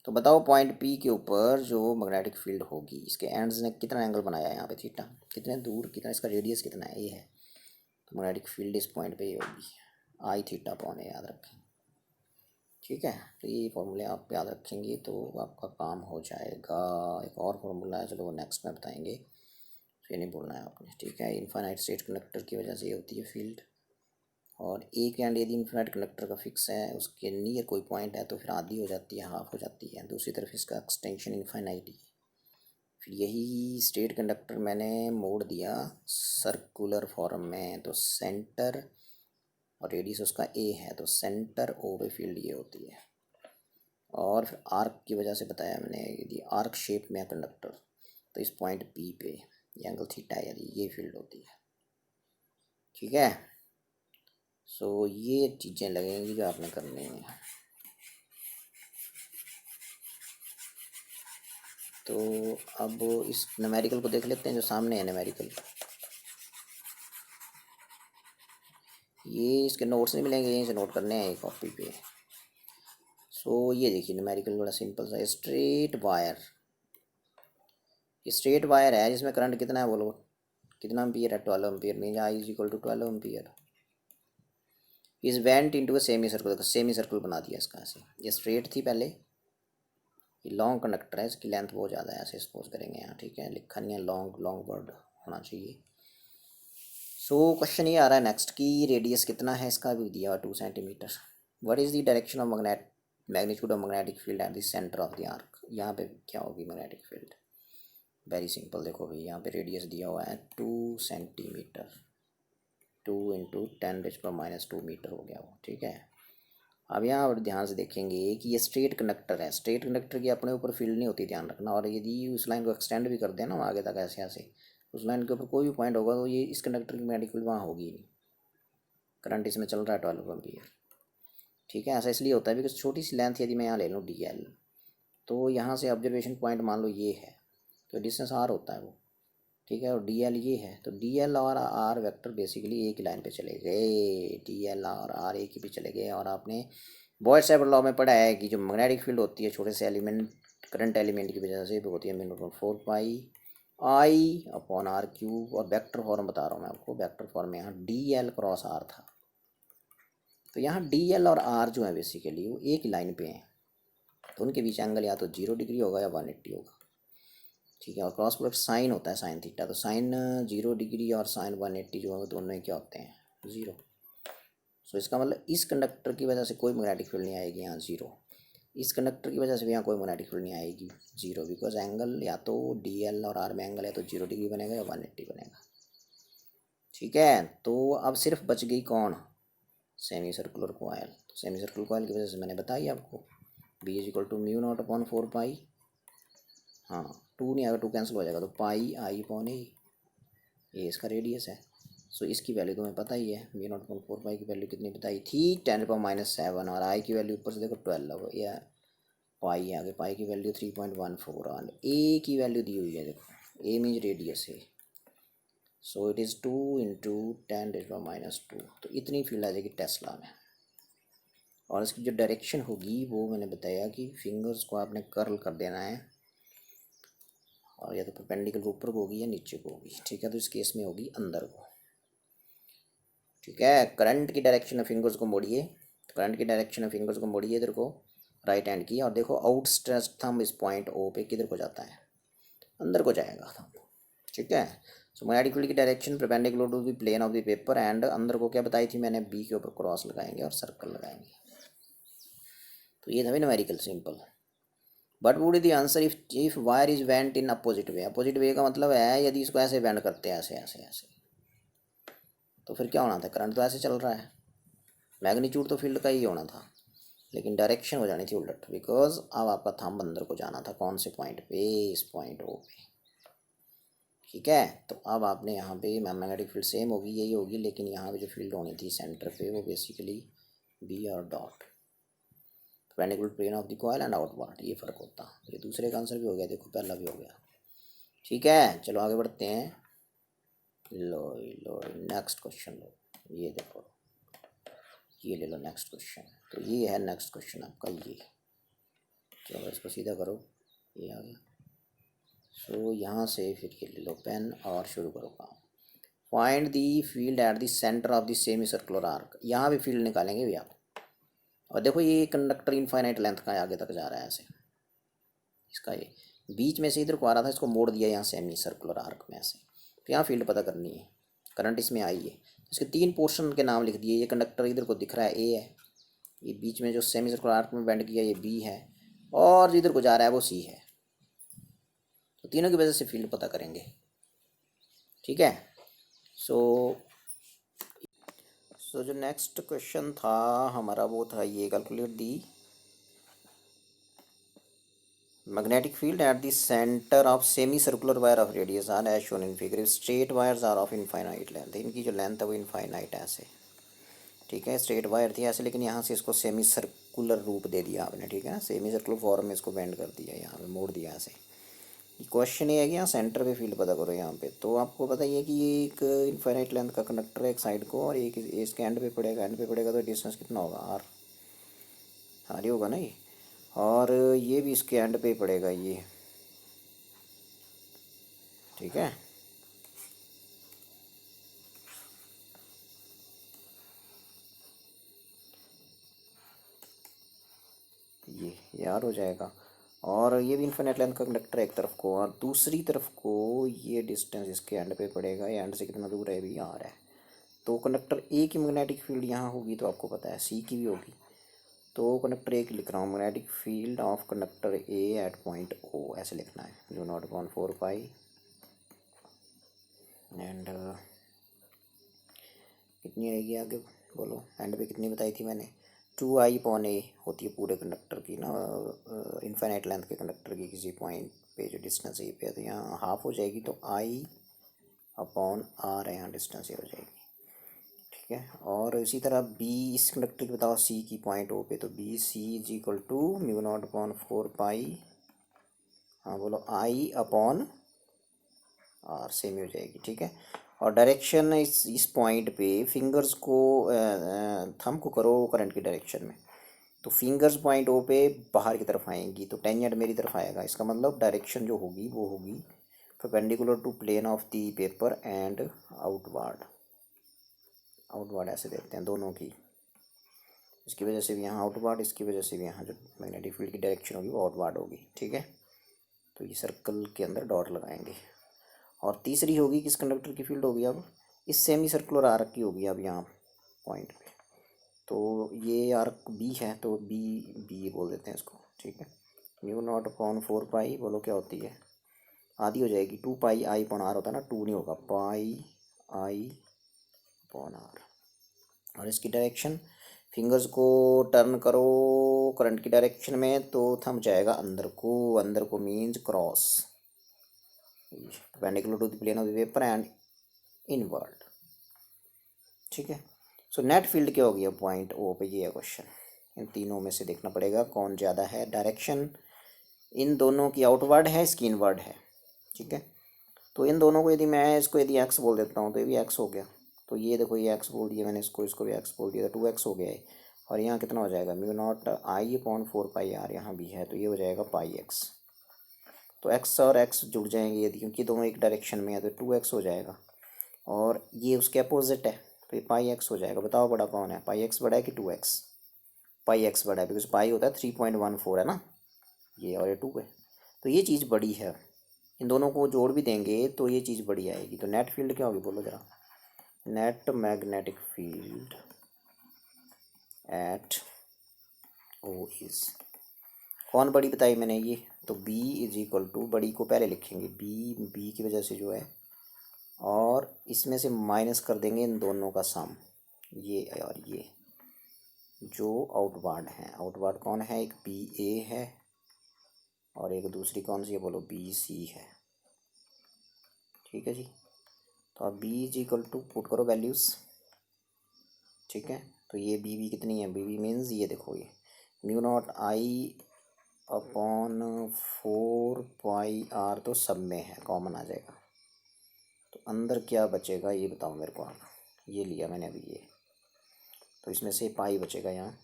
Speaker 1: तो बताओ पॉइंट पी के ऊपर जो मैग्नेटिक फील्ड होगी इसके एंड्स ने कितना एंगल बनाया है यहाँ पे थीटा, कितने दूर, कितना इसका रेडियस कितना है, ये है। तो मैग्नेटिक फील्ड इस पॉइंट पे ही होगी, आई थीटा अपॉन ए, याद रखें, ठीक है। तो ये फॉर्मूले आप याद रखेंगे तो आपका काम हो जाएगा। एक और फार्मूला है, चलो वो नेक्स्ट में बताएंगे, ये नहीं बोलना है आपने, ठीक है। इनफाइनाइट स्टेट कंडक्टर की वजह से ये होती है फील्ड, और एक एंड यदि इनफाइनाइट कंडक्टर का फिक्स है, उसके नियर कोई पॉइंट है तो फिर आधी हो जाती है, हाफ हो जाती है, दूसरी तरफ इसका एक्सटेंशन इनफाइनाइट ही, फिर यही स्ट्रेट कंडक्टर मैंने मोड़ दिया सर्कुलर फॉर्म में, तो सेंटर और रेडियस उसका ए है, तो सेंटर ओ पे फील्ड ये होती है। और फिर आर्क की वजह से बताया मैंने, यदि आर्क शेप में कंडक्टर तो इस पॉइंट पी पे ये एंगल थीटा है, यदि ये फील्ड होती है। ठीक है, सो ये चीज़ें लगेंगी जो आपने करनी है। तो अब इस न्यूमेरिकल को देख लेते हैं जो सामने है न्यूमेरिकल। ये इसके नोट्स नहीं मिलेंगे, यहीं से नोट करने हैं कॉपी पे। सो ये देखिए न्यूमेरिकल बड़ा सिंपल सा, स्ट्रेट वायर, स्ट्रेट वायर है जिसमें करंट कितना है बोलो, कितना एम्पियर है, 12 ampere, mean I is equal to 12 ampere. Is bent into a semicircle, देखो सेमी सर्कल बना दिया इसका ऐसे, ये स्ट्रेट थी पहले, ये लॉन्ग कंडक्टर है, इसकी लेंथ बहुत ज़्यादा है, ऐसे सपोज करेंगे यहाँ। ठीक है, लिखा नहीं है, लॉन्ग लॉन्ग वर्ड होना चाहिए। सो क्वेश्चन ये आ रहा है नेक्स्ट की रेडियस कितना है इसका, भी दिया 2 centimetre. What is the direction of magnitude of magnetic field at the centre of the arc. यहाँ पे क्या होगी मैग्नेटिक फील्ड, वेरी सिंपल। देखो भाई यहाँ पे रेडियस दिया हुआ है 2 सेंटीमीटर, 2 इंटू 10⁻² मीटर हो गया वो। ठीक है, अब यहाँ और ध्यान से देखेंगे कि ये स्ट्रेट कंडक्टर है, स्ट्रेट कंडक्टर की अपने ऊपर फील्ड नहीं होती, ध्यान रखना। और यदि उस लाइन को एक्सटेंड भी कर देना आगे तक ऐसे ऐसे, उस लाइन के ऊपर कोई भी पॉइंट होगा तो ये इस कंडक्टर की मैग्नेटिक फील्ड वहाँ होगी नहीं। करंट इसमें चल रहा है 12 एम्पीयर। ठीक है, ऐसा इसलिए होता है बिकॉज छोटी सी लेंथ यदि मैं यहाँ ले लूँ DL, तो यहाँ से ऑब्जर्वेशन पॉइंट मान लो ये है, तो डिस्टेंस R होता है वो। ठीक है, और DL ये है, तो DL और R वेक्टर बेसिकली एक ही लाइन पे चले गए, DL और R एक ही पे चले गए। और आपने बॉयल-सेवर्ट लॉ में पढ़ा है कि जो मैग्नेटिक फील्ड होती है छोटे से एलिमेंट, करंट एलिमेंट की वजह से वो होती है μ/4πI/r³। और वेक्टर फॉर्म बता रहा हूँ मैं आपको, वेक्टर फॉर्म में यहाँ DL क्रॉस R था, तो यहाँ DL और R जो है बेसिकली वो एक ही लाइन पे हैं, तो उनके बीच एंगल या तो 0 डिग्री होगा या 180 होगा। ठीक है, और क्रॉस प्रोडक्ट साइन होता है साइन थीटा, तो साइन 0 डिग्री और साइन 180 जो है दोनों ही क्या होते हैं, 0। सो इसका मतलब इस कंडक्टर की वजह से कोई मैग्नेटिक फील्ड नहीं आएगी यहाँ, 0। इस कंडक्टर की वजह से भी यहाँ कोई मैग्नेटिक फील्ड नहीं आएगी, 0, बिकॉज एंगल या तो DL और R में एंगल है तो 0 डिग्री बनेगा या 180 बनेगा। ठीक है, तो अब सिर्फ बच गई कौन, सेमी सर्कुलर कॉइल। तो सेमी सर्कुलर कॉइल की वजह से मैंने बताई आपको B इज इक्वल टू μ0/4π, हाँ 2 नहीं आएगा, 2 कैंसिल हो जाएगा, तो πI/A, ये इसका रेडियस है। सो इसकी वैल्यू तुम्हें पता ही है, μ0/4π की वैल्यू कितनी बताई थी, 10⁻⁷, और I की वैल्यू ऊपर से देखो 12 या पाई आगे, पाई की वैल्यू 3.14, और A की वैल्यू दी हुई है, देखो A मीन्स रेडियस है, सो इट इज़ 2 इंटू 10⁻², तो इतनी फील्ड आ जाएगी टेस्ला में। और इसकी जो डायरेक्शन होगी वो मैंने बताया कि फिंगर्स को आपने कर्ल कर देना है, और या तो परपेंडिकुलर ऊपर को होगी या नीचे को होगी। ठीक है, तो इस केस में होगी अंदर को। ठीक है, करंट की डायरेक्शन ऑफ फिंगर्स को मोड़िए, तो करंट की डायरेक्शन ऑफ फिंगर्स को मोड़िए इधर को, राइट हैंड की, और देखो आउट स्ट्रेच थंब इस पॉइंट O पे किधर को जाता है, अंदर को जाएगा थंब। ठीक है, सो मैग्नेटिक फील्ड की direction perpendicular to the plane of the paper, and अंदर को क्या बताई थी मैंने, B के ऊपर क्रॉस लगाएंगे और सर्कल लगाएंगे। तो ये था numerical simple. But would the answer if wire is went in opposite way. Opposite way का मतलब है यदि इसको ऐसे वेंट करते हैं, ऐसे ऐसे ऐसे, तो फिर क्या होना था, करंट तो ऐसे चल रहा है, मैग्नीट्यूड तो फील्ड का ही होना था, लेकिन डायरेक्शन हो जानी थी उलट, बिकॉज अब आपका थंब अंदर को जाना था, कौन से पॉइंट पे, इस पॉइंट O पे। ठीक है, तो अब आपने यहाँ पे मैग्नेटिक फील्ड सेम होगी, यही होगी, लेकिन यहाँ पे जो फील्ड होनी थी सेंटर पे वो बेसिकली B और dot, perpendicular plane of the coil and outward, ये फ़र्क होता। ये दूसरे का आंसर भी हो गया, देखो पहला भी हो गया। ठीक है, चलो आगे बढ़ते हैं। लो नेक्स्ट क्वेश्चन लो, ये देखो, ये ले लो नेक्स्ट क्वेश्चन। तो ये है नेक्स्ट क्वेश्चन आपका, ये चलो इसको सीधा करो, ये आ गया। सो यहाँ से फिर ये ले लो पेन और शुरू करो काम। Find the field at the centre of the semi circular arc, यहाँ भी फील्ड निकालेंगे भी आप। और देखो ये कंडक्टर इनफाइनाइट लेंथ का आगे तक जा रहा है ऐसे, इसका ये बीच में से इधर को आ रहा था, इसको मोड़ दिया यहाँ सेमी सर्कुलर आर्क में ऐसे। तो यहाँ फील्ड पता करनी है, करंट इसमें आई है, इसके 3 पोर्शन के नाम लिख दिए। ये कंडक्टर इधर को दिख रहा है A है, ये बीच में जो सेमी सर्कुलर आर्क में बेंड किया ये B है, और जो इधर को जा रहा है वो C है। तो तीनों की वजह से फील्ड पता करेंगे। ठीक है। सो जो नेक्स्ट क्वेश्चन था हमारा वो था ये, calculate the magnetic field at the center of semicircular wire of radius r as shown in figure. Straight wires are of infinite length, इनकी जो लेंथ है वो इनफाइनाइट है ऐसे। ठीक है, स्ट्रेट वायर थी ऐसे, लेकिन यहाँ से इसको सेमी सर्कुलर रूप दे दिया आपने। ठीक है ना, सेमी सर्कुलर फॉर्म में इसको बेंड कर दिया, यहाँ पे मोड़ दिया ऐसे। क्वेश्चन ये है कि यहाँ सेंटर पे फील्ड पता करो यहाँ पे। तो आपको पता ही है कि ये एक इनफाइनाइट लेंथ का कंडक्टर है एक साइड को, और एक इसके एंड पे पड़ेगा। एंड पे पड़ेगा तो डिस्टेंस कितना होगा, आर ही होगा ना ये। और ये भी इसके एंड पे पड़ेगा ये। ठीक है, ये आर हो जाएगा। और ये भी इन्फिनिट लेंथ का कंडक्टर है एक तरफ को, और दूसरी तरफ को ये डिस्टेंस इसके एंड पे पड़ेगा। ये एंड से कितना दूर है, भी आर है। तो कंडक्टर ए की मैग्नेटिक फील्ड यहाँ होगी, तो आपको पता है सी की भी होगी। तो कंडक्टर ए की लिख रहा हूँ, magnetic field of conductor A at point O, ऐसे लिखना है, जो नॉट अपॉन 4 पाई एंड कितनी आएगी आगे बोलो, एंड पे कितनी बताई थी मैंने, 2I/A होती है पूरे कंडक्टर की ना, इनफाइनाइट लेंथ के कंडक्टर की किसी पॉइंट पे जो डिस्टेंस ए पे है। तो यहाँ हाफ हो जाएगी, तो I/R है, यहाँ डिस्टेंस ये हो जाएगी। ठीक है, और इसी तरह बी, इस कंडक्टर की बताओ सी की पॉइंट ओ पे, तो B C is equal to μ0/4 pi, हाँ बोलो, I/R, सेम ही हो जाएगी। ठीक है, और डायरेक्शन इस पॉइंट पे फिंगर्स को थंब को करो करंट की डायरेक्शन में, तो फिंगर्स पॉइंट ओ पे बाहर की तरफ आएंगी, तो टेंजेंट मेरी तरफ आएगा। इसका मतलब डायरेक्शन जो होगी वो होगी perpendicular to plane of the paper and outward. Outward ऐसे देखते हैं दोनों की, इसकी वजह से भी यहाँ आउटवर्ड, इसकी वजह से भी यहाँ जो मैग्नेटिक फील्ड की डायरेक्शन होगी वो आउटवर्ड होगी। ठीक है, तो ये सर्कल के अंदर डॉट लगाएंगे। और तीसरी होगी किस कंडक्टर की फील्ड होगी, अब इस सेमी सर्कुलर आर्क की होगी, अब यहाँ पॉइंट पे। तो ये आर्क बी है, तो बी बी बोल देते हैं इसको। ठीक है, μ0/4 पाई बोलो क्या होती है, आधी हो जाएगी, 2 पाई I/R होता है ना, 2 नहीं होगा, पाई I/R। और इसकी डायरेक्शन फिंगर्स को टर्न करो करंट की डायरेक्शन में, तो थंब जाएगा अंदर को, अंदर को means cross, perpendicular to the plane of the paper and inward। ठीक है, सो नेट फील्ड क्या होगी अब पॉइंट ओ पे, ये है क्वेश्चन। इन तीनों में से देखना पड़ेगा कौन ज़्यादा है। डायरेक्शन इन दोनों की आउटवर्ड है, इसकी इनवर्ड है। ठीक है, तो इन दोनों को यदि मैं इसको यदि एक्स बोल देता हूँ तो ये भी एक्स हो गया। तो ये देखो, ये एक्स बोल दिया मैंने इसको, इसको भी एक्स बोल दिया, तो 2x हो गया है। और यहाँ कितना हो जाएगा, μ0I/4 पाई R यहाँ भी है, तो ये हो जाएगा πx। तो x और x जुड़ जाएंगे यदि, क्योंकि दोनों एक डायरेक्शन में है, तो 2x हो जाएगा। और ये उसके अपोजिट है, तो ये πx हो जाएगा। बताओ बड़ा कौन है, πx बड़ा है कि 2x? πx बड़ा है, बिकॉज पाई होता है 3.14 है ना ये, और ये 2 है, तो ये चीज़ बड़ी है। इन दोनों को जोड़ भी देंगे तो ये चीज़ बड़ी आएगी। तो नेट फील्ड क्या होगी बोलो ज़रा, net magnetic field at O is, कौन बड़ी बताई मैंने ये, तो B इज इक्वल टू, बड़ी को पहले लिखेंगे, बी की वजह से जो है, और इसमें से माइनस कर देंगे इन दोनों का सम, ये और ये जो आउटवर्ड हैं। आउटवर्ड कौन है, एक BA है और एक दूसरी कौन सी है बोलो, BC है। ठीक है जी, तो अब B is equal to put करो वैल्यूज़। ठीक है, तो ये BB कितनी है, BB मीन्स ये देखो, ये μ0I/4 पाई R तो सब में है, कॉमन आ जाएगा। तो अंदर क्या बचेगा ये बताओ मेरे को आप, ये लिया मैंने अभी ये, तो इसमें से पाई बचेगा यहाँ,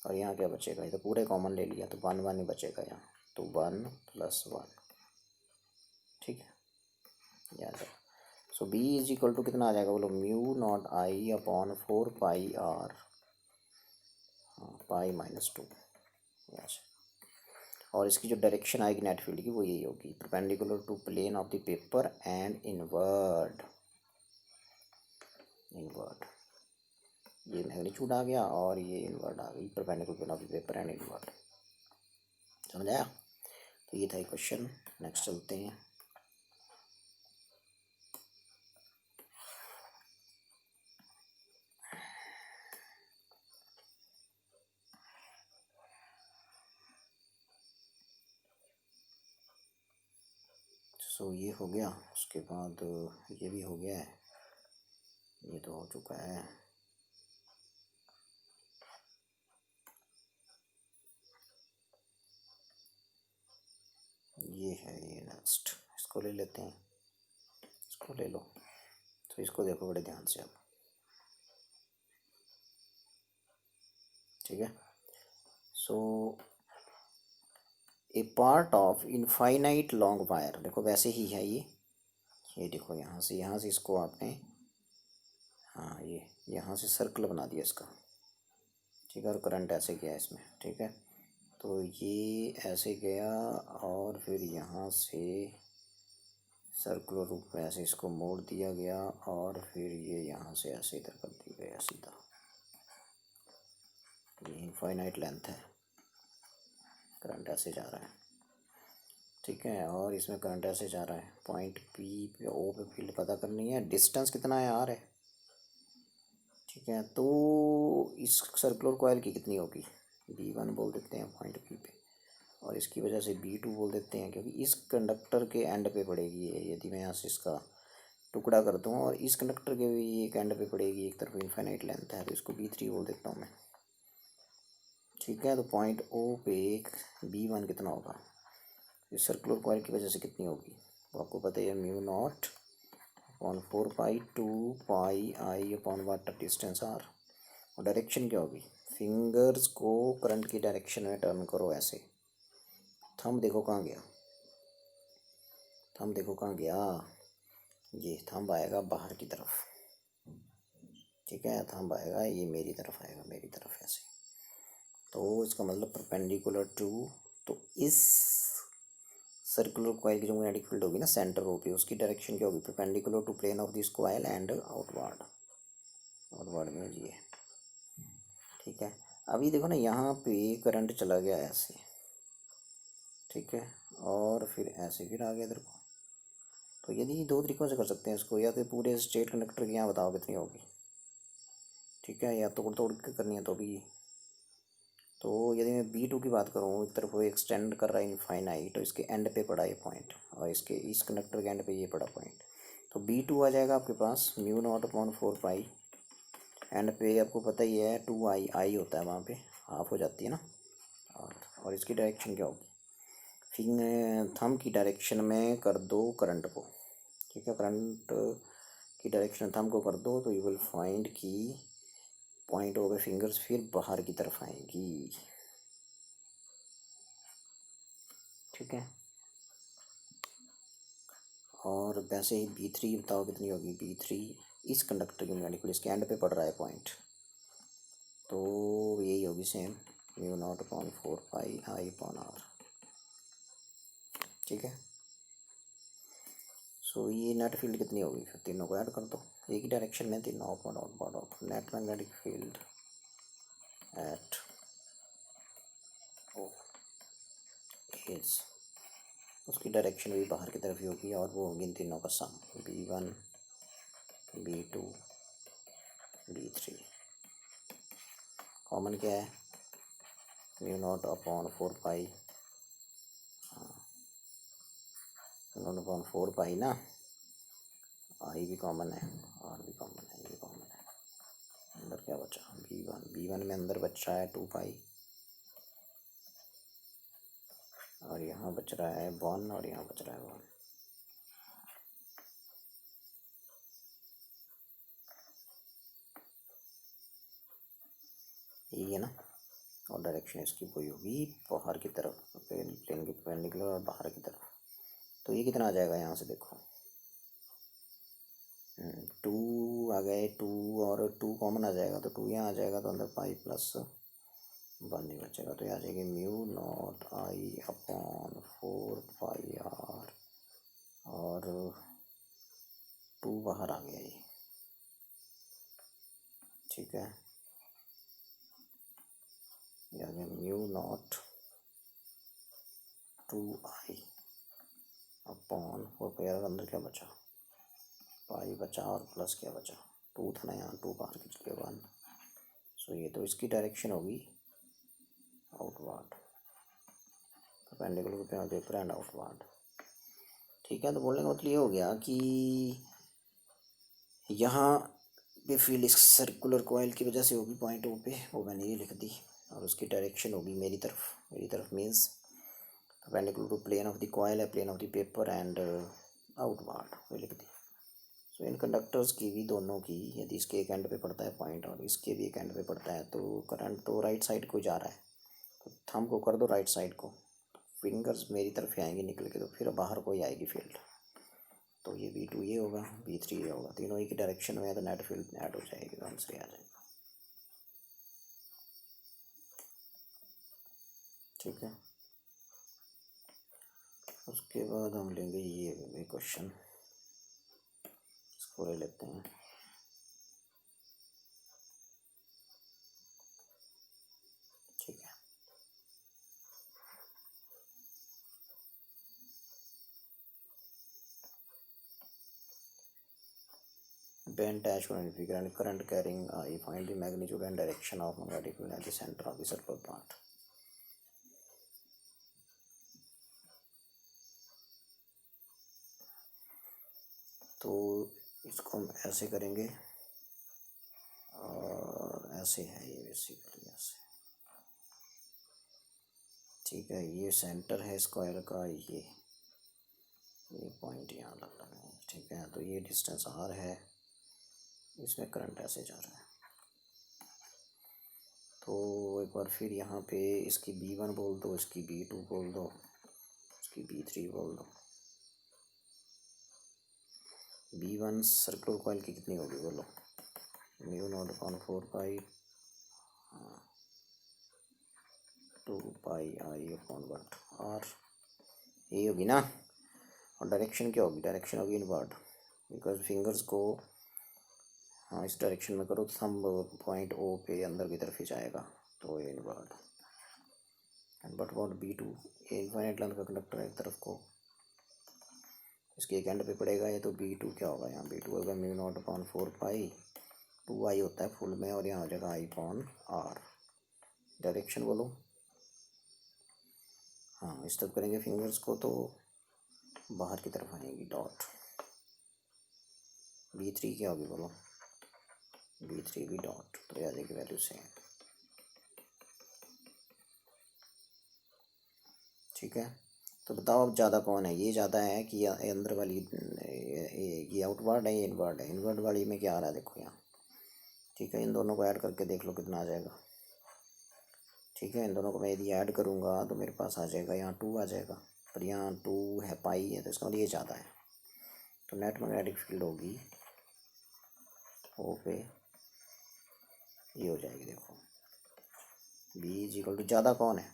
Speaker 1: और यहाँ क्या बचेगा, ये तो पूरे कॉमन ले लिया, तो 1 ही बचेगा यहाँ, तो 1 + 1। ठीक है, याद है। सो B इज इक्वल टू कितना आ जाएगा बोलो, μ0I/4 पाई R, पाई -2। यस, और इसकी जो डायरेक्शन आएगी नेट फील्ड की वो यही होगी, perpendicular to plane of the paper and inward. ये मैग्नीट्यूड आ गया और ये इनवर्ड आ गई, perpendicular plane of the paper and inward. समझ आया? तो ये था क्वेश्चन। नेक्स्ट चलते हैं। सो ये हो गया, उसके बाद ये भी हो गया है, ये तो हो चुका है। ये है, ये नेक्स्ट इसको ले लेते हैं, इसको ले लो। तो इसको देखो बड़े ध्यान से आप, ठीक है। So a part of infinite long wire, देखो वैसे ही है ये देखो यहाँ से इसको आपने, हाँ ये यहाँ से सर्कल बना दिया इसका, ठीक है, और करंट ऐसे गया इसमें, ठीक है। तो ये ऐसे गया और फिर यहाँ से सर्कुलर रूप में ऐसे इसको मोड़ दिया गया और फिर ये यहाँ से ऐसे इधर कर दिया गया सीधा। ये इनफाइनाइट लेंथ है, करंट ऐसे जा रहा है, ठीक है। और इसमें करंट ऐसे जा रहा है, पॉइंट पी पे ओ पे फील्ड पता करनी है, डिस्टेंस कितना है, आर है, ठीक है। तो इस सर्कुलर कॉइल की कितनी होगी, B1 बोल देते हैं पॉइंट पी पे, और इसकी वजह से B2 बोल देते हैं, क्योंकि इस कंडक्टर के एंड पे पड़ेगी ये। यदि मैं यहाँ से इसका टुकड़ा कर दूँ और इस कंडक्टर के भी एक एंड पे पड़ेगी, एक तरफ इनफाइनाइट लेंथ है, तो इसको B3 बोल देता हूँ मैं, ठीक है। तो पॉइंट ओ पे B1 कितना होगा, इस सर्कुलर कॉइल की वजह से कितनी होगी, वो आपको पता है, mu not upon 4 pi 2 pi upon water distance R. और डायरेक्शन क्या होगी, फिंगर्स को करंट की डायरेक्शन में टर्न करो ऐसे। थंब देखो कहाँ गया, थंब देखो कहाँ गया, ये थंब आएगा बाहर की तरफ, ठीक है। थंब आएगा ये मेरी तरफ आएगा, मेरी तरफ ऐसे। तो इसका मतलब परपेंडिकुलर टू, तो इस सर्कुलर कॉइल की जो मैग्नेटिक फील्ड होगी ना सेंटर ओ पे, उसकी डायरेक्शन क्या होगी, perpendicular to plane of this coil and outward, outward में ये, ठीक है। अभी देखो ना यहाँ पे करंट चला गया ऐसे, ठीक है, और फिर ऐसे फिर आ गया इधर को। तो यदि दो तरीक़ों से कर सकते हैं इसको, या तो पूरे स्ट्रेट कंडक्टर की यहाँ बताओ कितनी होगी, ठीक है, या तोड़ तोड़ के करनी है तो भी। तो यदि मैं B2 की बात करूँ, एक तरफ वो एक्सटेंड कर रहा है इनफाइनाइट, तो इसके एंड पे पड़ा ये पॉइंट, और इसके इस कंडक्टर के एंड पे ये पड़ा पॉइंट। तो B2 आ जाएगा आपके पास mu not upon 4 pi, end पे आपको पता ही है 2 आई होता है वहाँ पे, हाफ हो जाती है ना। और इसकी डायरेक्शन क्या होगी, फिर थंब की डायरेक्शन में कर दो करंट को, ठीक है, करंट की डायरेक्शन थंब को कर दो, तो यू विल फाइंड की पॉइंट हो गए फिंगर्स फिर बाहर की तरफ आएंगी, ठीक है। और वैसे ही B3 बताओ कितनी होगी, B3 इस कंडक्टर की मैग्नेटिक फील्ड इसके एंड पे पड़ रहा है पॉइंट, तो यही होगी same, mu not upon 4 pi upon R, ठीक है। सो ये नेट फील्ड कितनी होगी, फिर तीनों को ऐड कर दो, एक ही डायरेक्शन में तीनों outward outward of net magnetic field at O is, उसकी डायरेक्शन भी बाहर की तरफ ही होगी, और वो होगी इन तीनों का सम, B1 B2 B3। कॉमन क्या है, mu not upon 4 pi, mu naught upon 4 पाई ना, आई भी कॉमन है, आर भी कॉमन है, ये कॉमन है। अंदर क्या बचा, B1 में अंदर बच रहा है 2 पाई, और यहाँ बच रहा है 1, और यहाँ बच रहा है 1, यही है ना। और डायरेक्शन इसकी वही होगी, बाहर की तरफ, प्लेन के परपेंडिकुलर और बाहर की तरफ। तो ये कितना आ जाएगा यहाँ से देखो, 2 आ गए, 2 और 2 कॉमन आ जाएगा, तो 2 यहाँ आ जाएगा, तो अंदर पाई प्लस 1 नहीं बचेगा, तो ये आ जाएगी mu not I upon 4 pi R, और 2 बाहर आ गया ये, ठीक है। ये आ गया म्यू नॉट 2i अपॉन 4 अंदर क्या बचा, पाई बचा और प्लस क्या बचा, 2 था ना यहाँ, 2 बाहर की चुके 1। सो ये तो इसकी डायरेक्शन होगी outward, perpendicular to paper and outward. ठीक है, तो बोलने का मतलब ये हो गया कि यहाँ पे फील्ड इस सर्कुलर कॉइल की वजह से होगी पॉइंट ओ पे, वो मैंने ये लिख दी, और उसकी डायरेक्शन होगी मेरी तरफ means perpendicular to plane of the coil है, plane of the paper and outward, वो लिख दी। सो इन कंडक्टर्स की भी दोनों की, यदि इसके एक एंड पे पड़ता है पॉइंट और इसके भी एक एंड पे पड़ता है, तो करंट तो राइट साइड को जा रहा है, तो थंब को कर दो राइट साइड को, फिंगर्स मेरी तरफ ही आएंगी निकल के, तो फिर बाहर को ही आएगी फील्ड। तो ये V2 ये होगा, V3 ये होगा, तीनों ही की डायरेक्शन में है, तो नेट फील्ड ऐड हो जाएगी, तो आंसर आ जाएगा। ठीक है, उसके बाद हम लेंगे ये क्वेश्चन, इसको ले लेते हैं। ठीक है, bent dash current figure and current carrying I, find the magnitude and direction of magnetic field at the center of the circular part। तो इसको हम ऐसे करेंगे और ऐसे है ये बेसिकली ऐसे। ठीक है, ये सेंटर है स्क्वायर का, ये पॉइंट यहाँ लगना है। ठीक है, तो ये डिस्टेंस r है, इसमें करंट ऐसे जा रहा है। तो एक बार फिर यहाँ पे इसकी B1 बोल दो, इसकी B2 बोल दो, इसकी B3 बोल दो। B1 सर्कुलर कॉइल की कितनी होगी बोलो, mu not upon 4 pi 2 pi I upon 1 R, यही होगी ना। और डायरेक्शन क्या होगी, डायरेक्शन होगी इनवर्ड, बिकॉज फिंगर्स को हाँ इस डायरेक्शन में करो तो थंब पॉइंट ओ पे अंदर की तरफ ही जाएगा, तो ये inward. And but what B2, ये इनफाइनाइट लेंथ का कंडक्टर है, एक तरफ को इसके एक एंड पे पड़ेगा ये, तो B2 क्या होगा, यहाँ B2 होगा म्यू नॉट अपॉन 4 पाई 2i होता है फुल में, और यहाँ हो जाएगा I अपॉन आर। डायरेक्शन बोलो, हाँ इस तरफ करेंगे फिंगर्स को तो बाहर की तरफ आएगी डॉट। B3 क्या होगी बोलो, B3 भी डॉट, तो आ जाएगी वैल्यू सेम। ठीक है, तो बताओ अब ज़्यादा कौन है, ये ज़्यादा है कि अंदर वाली, ये आउटवर्ड है, ये इनवर्ड है। इनवर्ड वाली में क्या आ रहा है देखो यहाँ। ठीक है, इन दोनों को ऐड करके देख लो कितना आ जाएगा। ठीक है, इन दोनों को मैं यदि ऐड करूँगा तो मेरे पास आ जाएगा यहाँ 2 आ जाएगा, पर यहाँ 2 है पाई है, तो इसका मतलब ये ज़्यादा है। तो नेट मैग्नेटिक फील्ड होगी ओ पे, ये हो जाएगी देखो B = ज़्यादा कौन है,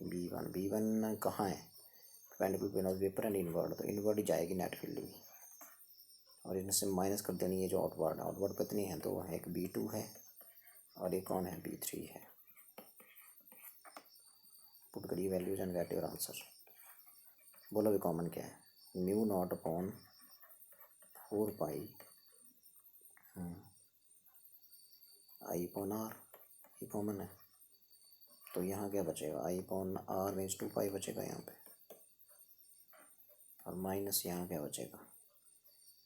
Speaker 1: B1 कहाँ है, perpendicular plane of paper and inward, तो इनवर्ड ही जाएगी नेट फील्ड भी। और इनसे माइनस कर देनी है जो आउटवर्ड कितनी है, तो एक B2 है और एक कौन है, B3 है। पुट करिए values and get your answer. बोलो भी कॉमन क्या है, mu not upon 4 pi I upon R, ये कॉमन है, तो यहाँ क्या बचेगा, I upon R means 2 pi बचेगा यहाँ पे, और माइनस यहाँ क्या बचेगा,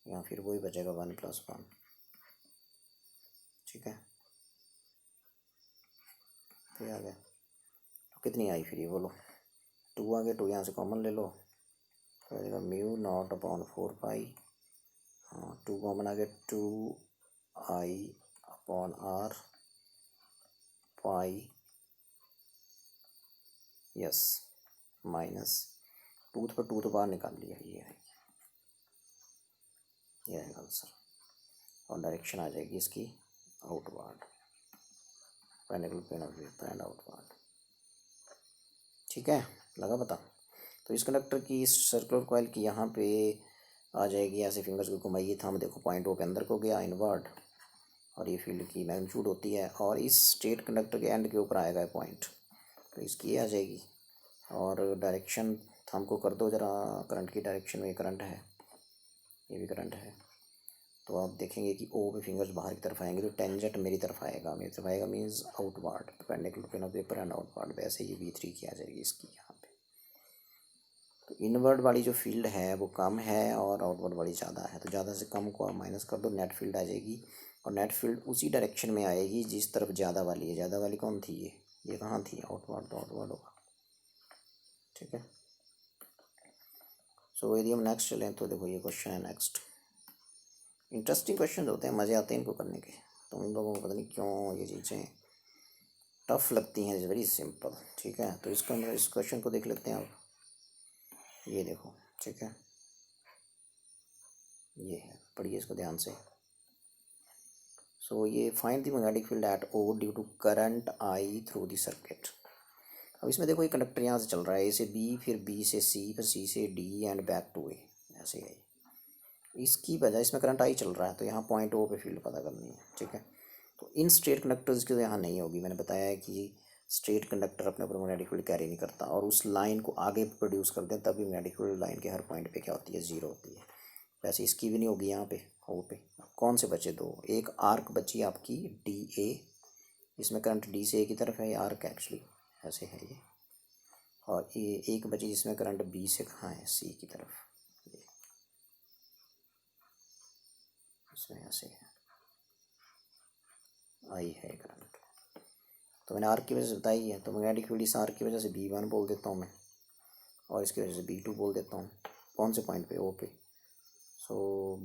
Speaker 1: यहाँ फिर वही बचेगा 1 + 1। ठीक है, फिर आ गया, तो कितनी आई फिर ये बोलो, 2 आ गया, 2 यहाँ से कॉमन ले लो, तो आ जाएगा म्यू नॉट अपॉन 4 पाई, हाँ 2 कॉमन आ गया, 2i upon R pi, yes minus 2 पर 2 तो बाहर निकाल लिया, ये आएगा आंसर। और डायरेक्शन आ जाएगी इसकी outward, perpendicular plane of paper and outward. ठीक है, लगा पता। तो इस कंडक्टर की, इस सर्कुलर कॉइल की यहाँ पे आ जाएगी, ऐसे फिंगर्स को घुमाइए, थंब देखो पॉइंट ओ पे अंदर को गया इनवर्ड, और ये फील्ड की मैग्नीट्यूड होती है, और इस स्ट्रेट कंडक्टर के एंड के ऊपर आएगा पॉइंट, तो इसकी ये आ जाएगी। और डायरेक्शन हमको कर दो ज़रा करंट की डायरेक्शन में, ये करंट है, ये भी करंट है, तो आप देखेंगे कि ओ पे फिंगर्स बाहर की तरफ आएंगे तो टेंजेंट मेरी तरफ आएगा, मेरी तरफ आएगा means outward, perpendicular plane of paper and outward. वैसे ही V3 की आ जाएगी इसकी यहाँ पे। तो इनवर्ड वाली जो फील्ड है वो कम है और आउटवर्ड वाली ज़्यादा है, तो ज़्यादा से कम को आप माइनस कर दो, नेट फील्ड आ जाएगी। और नेट फील्ड उसी डायरेक्शन में आएगी जिस तरफ ज़्यादा वाली है। ज़्यादा वाली कौन थी? ये कहाँ थी? आउटवर्ड, तो आउटवर्ड होगा। ठीक है, सो यदि हम नेक्स्ट चलें तो देखो ये क्वेश्चन है नेक्स्ट। इंटरेस्टिंग क्वेश्चन होते हैं, मज़े आते हैं इनको करने के। तो उन लोगों को पता नहीं क्यों ये चीज़ें टफ लगती हैं, इज़ वेरी सिंपल। ठीक है, तो इसका इस क्वेश्चन को देख लेते हैं आप। ये देखो, ठीक है, ये है, पढ़िए इसको ध्यान से। सो ये find the magnetic field at O due to current I through the circuit. अब इसमें देखो ये कंडक्टर यहाँ से चल रहा है, ए से बी, फिर बी से सी, फिर सी से डी एंड बैक टू ए, ऐसे है। इसकी वजह, इसमें करंट आई चल रहा है तो यहाँ पॉइंट ओ पे फील्ड पता करनी है। ठीक है, तो इन स्ट्रेट कंडक्टर्स की तो यहाँ नहीं होगी। मैंने बताया है कि स्ट्रेट कंडक्टर अपने ऊपर मैग्नेटिक फील्ड कैरी नहीं करता, और उस लाइन को आगे प्रोड्यूस करते हैं तभी मैग्नेटिक फील्ड लाइन के हर पॉइंट पे क्या होती है? ज़ीरो होती है। वैसे इसकी भी नहीं होगी यहाँ पे, ओ पे। कौन से बचे? दो, एक आर्क बची आपकी डी ए, इसमें करंट डी से ए की तरफ है, ये आर्क एक्चुअली ऐसे है ये, और ये एक बची जिसमें करंट बी से कहाँ है? सी की तरफ, ये इसमें ऐसे है, आई है करंट। तो मैंने आर्क की वजह से बताई है, तो मैग्नेटिक फील्ड इस आर्क की वजह से B1 बोल देता हूँ मैं, और इसकी वजह से B2 बोल देता हूँ। कौन से पॉइंट पे? ओ पे। सो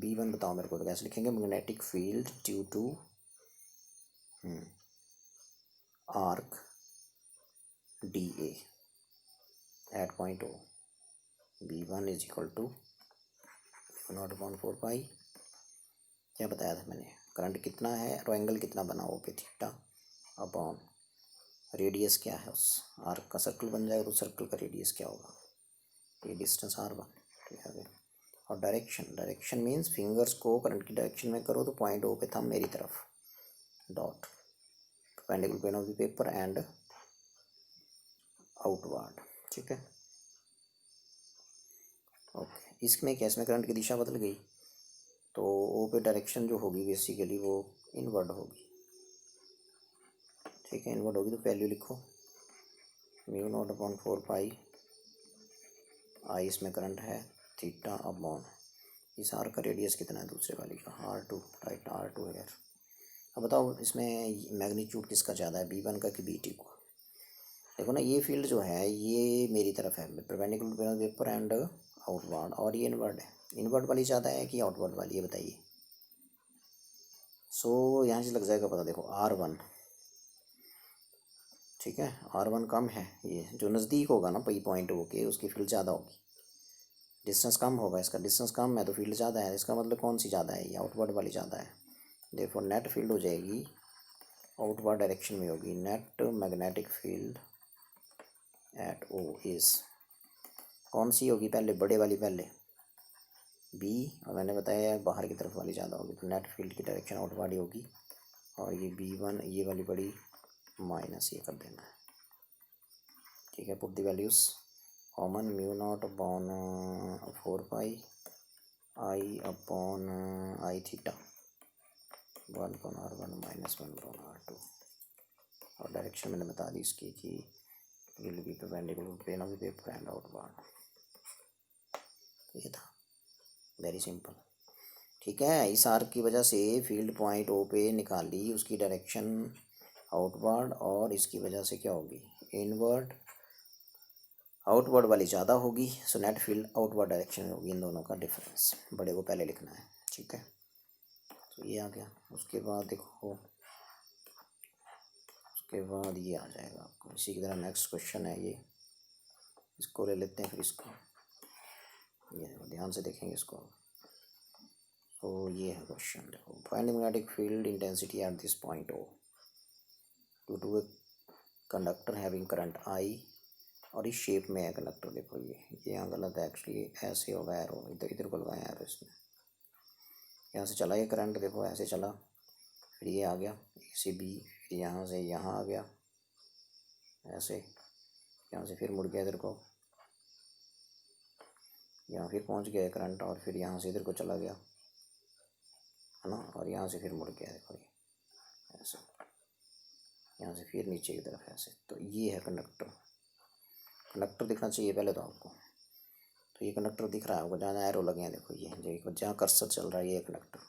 Speaker 1: B1 बताओ मेरे को, तो कैसे लिखेंगे? Magnetic field due to arc D A at point O, B1 is equal to 0/4 pi. क्या बताया था मैंने? करंट कितना है और एंगल कितना बना ओ पे? थीटा अपॉन रेडियस क्या है उस आर्क का? सर्कल बन जाएगा तो सर्कल का रेडियस क्या होगा? ये डिस्टेंस R1। ठीक है, और डायरेक्शन मीन्स फिंगर्स को करंट की डायरेक्शन में करो तो पॉइंट ओ पे था मेरी तरफ, dot, perpendicular plane of the paper and outward. ठीक है, ओके। इसमें क्या, इसमें करंट की दिशा बदल गई, तो ओ पे डायरेक्शन जो होगी बेसिकली वो इनवर्ड होगी। ठीक है, इनवर्ड होगी तो वैल्यू लिखो, μ0/4 पाई आई, इसमें करंट है, थीटा अपॉन इस आर का रेडियस कितना है दूसरे वाली का? R2, राइट, R2 है यार। अब बताओ इसमें मैग्नीट्यूड किसका ज़्यादा है, B1 का कि B2 का? देखो ना, ये फील्ड जो है ये मेरी तरफ है, perpendicular plane of paper and outward, और ये इनवर्ड है। इनवर्ड वाली ज़्यादा है कि आउटवर्ड वाली, ये बताइए। सो यहाँ से लग जाएगा पता, देखो R1, ठीक है, R1 कम है, ये जो नज़दीक होगा ना पॉइंट ओके उसकी फील्ड ज़्यादा होगी, डिस्टेंस कम होगा, इसका डिस्टेंस कम है तो फील्ड ज़्यादा है। इसका मतलब कौन सी ज़्यादा है? ये आउटवर्ड वाली ज़्यादा है। देखो नेट फील्ड हो जाएगी आउटवर्ड डायरेक्शन में होगी, net magnetic field at O is कौन सी होगी? पहले बड़े वाली, पहले B, और मैंने बताया बाहर की तरफ वाली ज़्यादा होगी, तो नेट फील्ड की डायरेक्शन आउटवर्ड ही होगी। और ये B1, ये वाली बड़ी, माइनस ये कर देना है। ठीक है, put the values common, μ0/4 pi I upon I theta, 1/R1 minus 1/R2, और डायरेक्शन मैंने बता दी इसकी कि will be perpendicular plane of the paper and outward. ये था, वेरी सिंपल। ठीक है, इस आर्क की वजह से फील्ड पॉइंट ओ पे निकाली, उसकी डायरेक्शन आउटवर्ड, और इसकी वजह से क्या होगी? इनवर्ड। आउटवर्ड वाली ज़्यादा होगी, so net field outward direction में होगी। इन दोनों का डिफरेंस बड़े को पहले लिखना है। ठीक है, तो ये आ गया। उसके बाद देखो, उसके बाद ये आ जाएगा आपको इसी की तरह नेक्स्ट क्वेश्चन है ये, इसको ले लेते हैं, फिर इसको ये ध्यान से देखेंगे इसको। तो ये है क्वेश्चन, देखो, find magnetic field intensity at this point O to do a conductor having current I, और इस शेप में है कंडक्टर। देखो ये यहाँ गलत है एक्चुअली, ऐसे होगा एरो, इधर इधर को लगाया एरो इसमें। यहाँ से चला ये करंट, देखो ऐसे चला, फिर ये आ गया ए से बी, फिर यहाँ से यहाँ आ गया ऐसे, यहाँ से फिर मुड़ गया इधर को, यहाँ फिर पहुँच गया करंट और फिर यहाँ से इधर को चला गया है ना, और यहाँ से फिर मुड़ गया, देखो ये ऐसे, यहाँ से फिर नीचे की तरफ ऐसे। तो ये है कंडक्टर। कंडक्टर दिखना चाहिए पहले तो आपको। तो ये कंडक्टर दिख रहा है आपको, जहाँ एरो लगे हैं देखो, ये जहाँ कर्सर चल रहा है ये कंडक्टर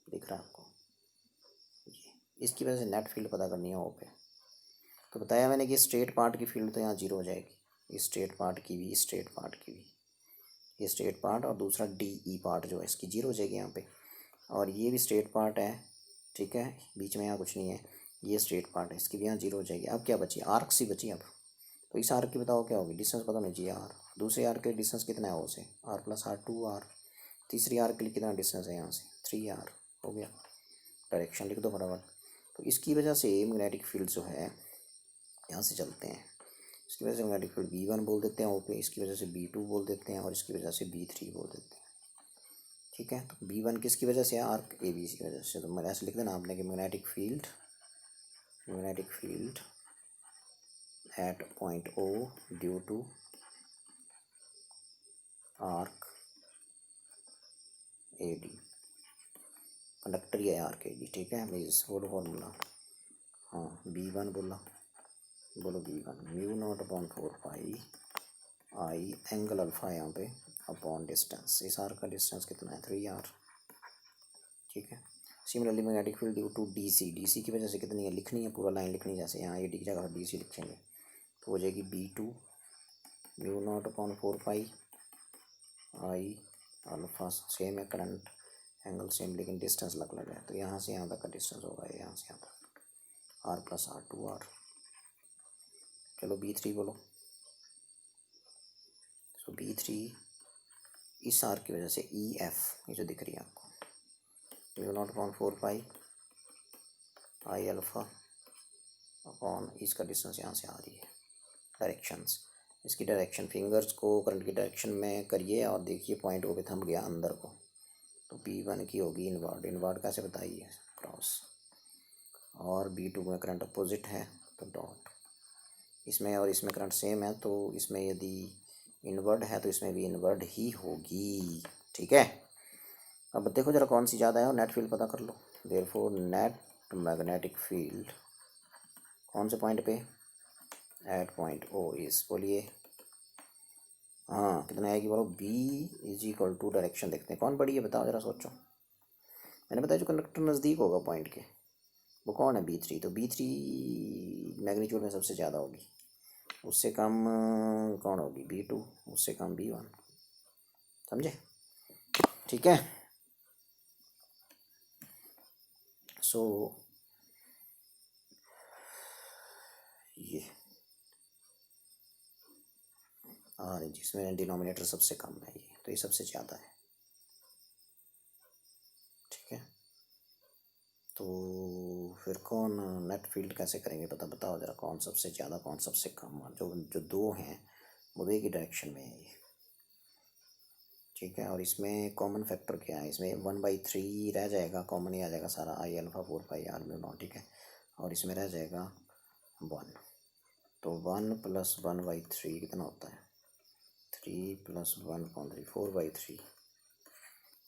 Speaker 1: दिख रहा है आपको। ये इसकी वजह से नेट फील्ड पता करनी है ओ पे। तो बताया मैंने कि स्ट्रेट पार्ट की फील्ड तो यहाँ जीरो हो जाएगी, इस स्ट्रेट पार्ट की भी, स्ट्रेट पार्ट की भी, ये स्ट्रेट पार्ट और दूसरा डी ई पार्ट जो है इसकी जीरो हो जाएगी यहाँ पे। और ये भी स्ट्रेट पार्ट है, ठीक है, बीच में यहाँ कुछ नहीं है, ये स्ट्रेट पार्ट है, इसकी भी यहाँ जीरो हो जाएगी। अब क्या बची, आर्क सी बची अब। तो इस आर्क की बताओ क्या होगी, डिस्टेंस पता नहीं चाहिए आर। दूसरे आर्क के डिस्टेंस कितना है, ओ से आर प्लस आर, 2r। तीसरी आर्क के लिए कितना डिस्टेंस है यहाँ से, 3r हो गया। डायरेक्शन लिख दो फटाफट। तो इसकी वजह से मैग्नेटिक फील्ड जो है, यहाँ से चलते हैं, इसकी वजह से मैग्नेटिक फील्ड B1 बोल देते हैं ओ पे, इसकी वजह से B2 बोल देते हैं, और इसकी वजह से B3 बोल देते हैं। ठीक है, तो B1 किसकी वजह से है, आर्क ABC की वजह से। तो मैं ऐसे लिख देना आपने कि magnetic field at point O due to arc AD। Conductor ही है आर्क AD, ठीक है। मीन्स बोलो फॉर्मूला, हाँ B1 बोला, बोलो B1 μ0/4 I एंगल अल्फ़ा यहाँ पे अपॉन डिस्टेंस, इस आर्क का डिस्टेंस कितना है, 3r। ठीक है। Similarly magnetic field due to DC की वजह से कितनी है, लिखनी है, पूरा लाइन लिखनी, जैसे यहाँ ये डी की जगह DC लिखेंगे तो हो जाएगी B2 μ0/4 I अल्फ़ा, सेम है करंट, एंगल सेम, लेकिन डिस्टेंस अलग अलग है। तो यहाँ से यहाँ तक का डिस्टेंस होगा, यहाँ से यहाँ तक r प्लस r 2r। चलो B3 बोलो। तो B3 इस आर की वजह से EF, ये जो दिख रही है आपको, μ0/4 I अल्फ़ा अपॉन इसका डिस्टेंस यहाँ से आ रही है। डायरेक्शंस, इसकी डायरेक्शन, फिंगर्स को करंट की डायरेक्शन में करिए और देखिए पॉइंट ओ पे थम गया अंदर को, तो B1 की होगी इनवर्ड कैसे बताइए, क्रॉस। और B2 में करंट अपोजिट है तो डॉट। इसमें और इसमें करंट सेम है, तो इसमें यदि इनवर्ड है तो इसमें भी इनवर्ड ही होगी। ठीक है, अब देखो जरा कौन सी ज़्यादा है और नेट फील्ड पता कर लो। देयरफॉर नेट मैग्नेटिक फील्ड कौन से पॉइंट पे, एट पॉइंट O इस, बोलिए हाँ कितना आएगी बोलो, B = डायरेक्शन देखते हैं कौन बड़ी है, बताओ जरा सोचो। मैंने बताया जो कंडक्टर नज़दीक होगा पॉइंट के वो कौन है, B3। तो B3 मैग्नीट्यूड में सबसे ज़्यादा होगी, उससे कम कौन होगी, B2, उससे कम B1, समझे। ठीक है, सो ये और जिसमें डिनोमिनेटर सबसे कम है ये, तो ये सबसे ज़्यादा है। ठीक है, तो फिर कौन नेट फील्ड कैसे करेंगे पता, बताओ जरा कौन सबसे ज़्यादा कौन सबसे कम, जो दो हैं वो एक ही डायरेक्शन में है ये। ठीक है, और इसमें कॉमन फैक्टर क्या है, इसमें 1/3 रह जाएगा, कॉमन ही आ जाएगा सारा, I अल्फ़ा 4 r μ0। ठीक है, और इसमें रह जाएगा 1, तो 1 + 1/3 कितना होता है, 3 + 1/3 4/3।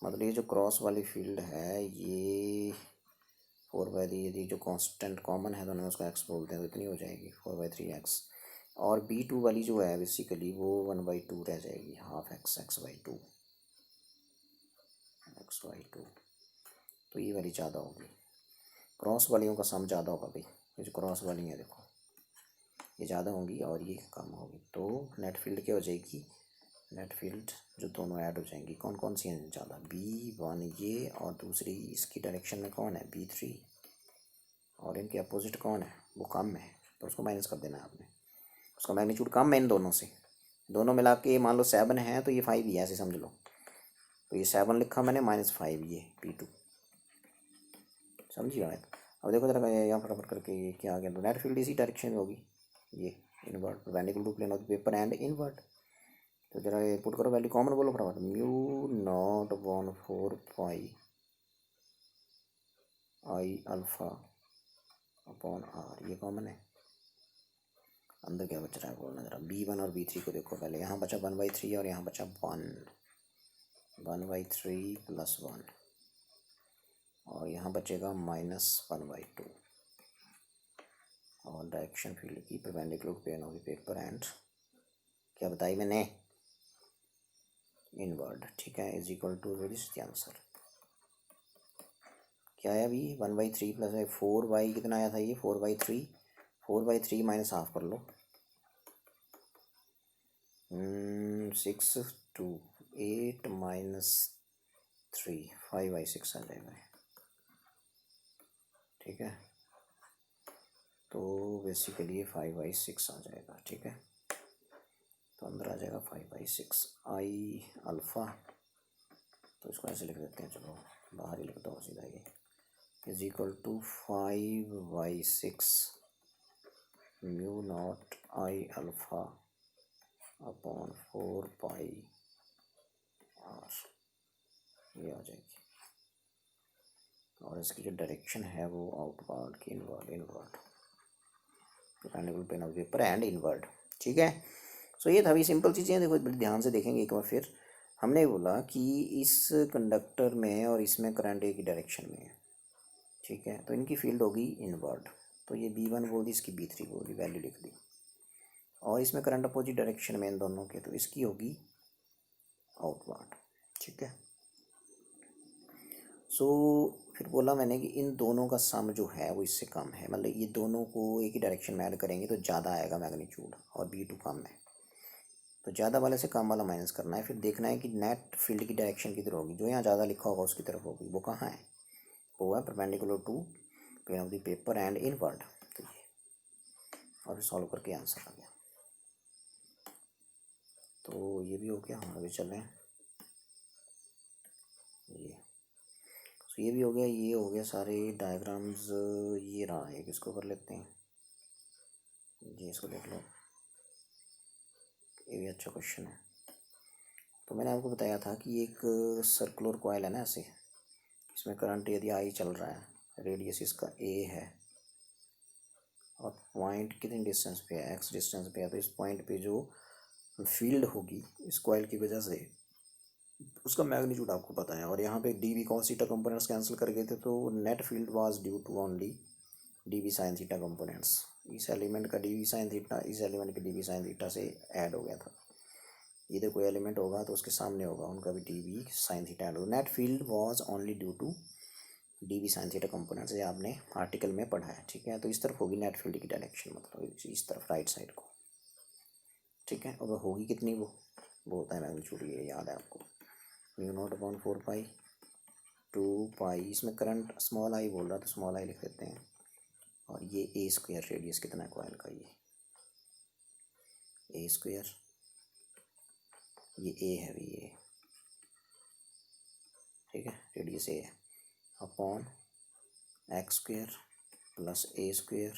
Speaker 1: मतलब ये जो क्रॉस वाली फील्ड है ये 4/3, यदि जो कांस्टेंट कॉमन है दोनों में उसका x बोलते हैं, तो इतनी हो जाएगी 4/3x। और B2 वाली जो है बेसिकली वो 1/2 रह जाएगी, हाफ x/2 x/2। तो ये वाली ज़्यादा होगी, क्रॉस वालियों का सम ज़्यादा होगा भाई, ये जो क्रॉस वाली है देखो ये ज़्यादा होंगी और ये कम होगी। तो नेट फील्ड क्या हो जाएगी, नेट फील्ड जो दोनों ऐड हो जाएंगी, कौन कौन सी हैं ज़्यादा, B1 ये, और दूसरी इसकी डायरेक्शन में कौन है, B3, और इनके अपोजिट कौन है, वो कम है, तो उसको माइनस कर देना है आपने, उसका मैग्नीट्यूड कम है इन दोनों से। दोनों मिला के मान लो 7 है तो ये 5 ही है, ऐसे समझ लो। तो ये 7 लिखा मैंने, -5 ये B2, समझिए। अब देखो जरा यहाँ फटाफट करके ये क्या आ गया, तो नेट फील्ड इसी डायरेक्शन में होगी, ये invert perpendicular to plane of the paper and invert. तो जरा ये पुट करो वैल्यू, कॉमन बोलो फटाफट, μ0/4 I अल्फ़ा अपॉन r, ये कॉमन है। अंदर क्या बच रहा है बोलना ज़रा। B1 और B3 को देखो पहले, यहाँ बचा 1/3 और यहाँ बचा 1/3 + 1 और यहाँ बचेगा -1/2 और डायरेक्शन फील्ड की perpendicular plane of the paper and क्या बताई मैंने, इनवर्ड। ठीक है, is equal to this the answer. क्या है अभी 1/3 + 4 कितना आया था ये 4/3, 4/3 माइनस हाफ कर लो 6 2 8 - 3 5/6 आ जाएगा। ठीक है, तो बेसिकली 5/6 आ जाएगा। ठीक है, तो अंदर आ जाएगा 5/6 आई अल्फ़ा। तो इसको ऐसे लिख देते हैं, चलो बाहर ही लिखता हूँ सीधा ये, is equal to 5/6 μ0 I alpha upon 4πr, ये आ जाएगी। और इसकी जो डायरेक्शन है वो आउटवर्ड की inward perpendicular plane of paper and inward. ठीक है, सो ये था भी सिंपल चीज़ें। देखो बड़े ध्यान से देखेंगे एक बार फिर। हमने बोला कि इस कंडक्टर में और इसमें करंट एक ही डायरेक्शन में है। ठीक है, तो इनकी फील्ड होगी इनवर्ड। तो ये B1 बोल दी, इसकी B3 बोल दी, वैल्यू लिख दी। और इसमें करंट अपोजिट डायरेक्शन में इन दोनों के, तो इसकी होगी आउटवर्ड। ठीक है, सो फिर बोला मैंने कि इन दोनों का सम जो है वो इससे कम है, मतलब ये दोनों को एक ही डायरेक्शन में ऐड करेंगे तो ज़्यादा आएगा मैग्नीट्यूड और B2 कम है। तो ज़्यादा वाले से कम वाला माइनस करना है, फिर देखना है कि नेट फील्ड की डायरेक्शन किधर होगी। जो यहाँ ज़्यादा लिखा होगा उसकी तरफ होगी। वो कहाँ है, वो है perpendicular to plane of the paper and inward. तो ये और सॉल्व करके आंसर आ गया। तो ये भी हो गया। हम आगे चलें, ये भी हो गया, ये हो गया सारे डायग्राम्स। ये रहा है, किसको कर लेते हैं, ये इसको देख लो, ये भी अच्छा क्वेश्चन है। तो मैंने आपको बताया था कि एक सर्कुलर कॉइल है ना ऐसे, इसमें करंट यदि आई चल रहा है, रेडियस इसका A है और पॉइंट कितनी डिस्टेंस पे है, x डिस्टेंस पे है। तो इस पॉइंट पे जो फील्ड होगी इस कॉइल की वजह से, उसका मैग्नीट्यूड आपको पता है। और यहाँ पे D V cos theta components cancel कर गए थे, तो net field was due to only D we sine theta components. इस एलिमेंट का डी वी साइन थीटा इस एलिमेंट के डी वी साइन थीटा से ऐड हो गया था। इधर कोई एलिमेंट होगा तो उसके सामने होगा, उनका भी d we sine theta add होगा। Net field was only due to d we sine theta components, ये आपने आर्टिकल में पढ़ा है। ठीक है, तो इस तरफ होगी नेट फील्ड की डायरेक्शन, मतलब इस तरफ राइट साइड को। ठीक है, और होगी कितनी, वो होता है मैग्नीट्यूड, ये याद है आपको, μ0/4π 2π। इसमें करंट स्मॉल आई बोल रहा, तो स्मॉल आई लिख देते हैं। और ये A² रेडियस कितना है कॉइल का, ये A², ये A है भी ये। ठीक है, रेडियस A है, अपॉन x² + A²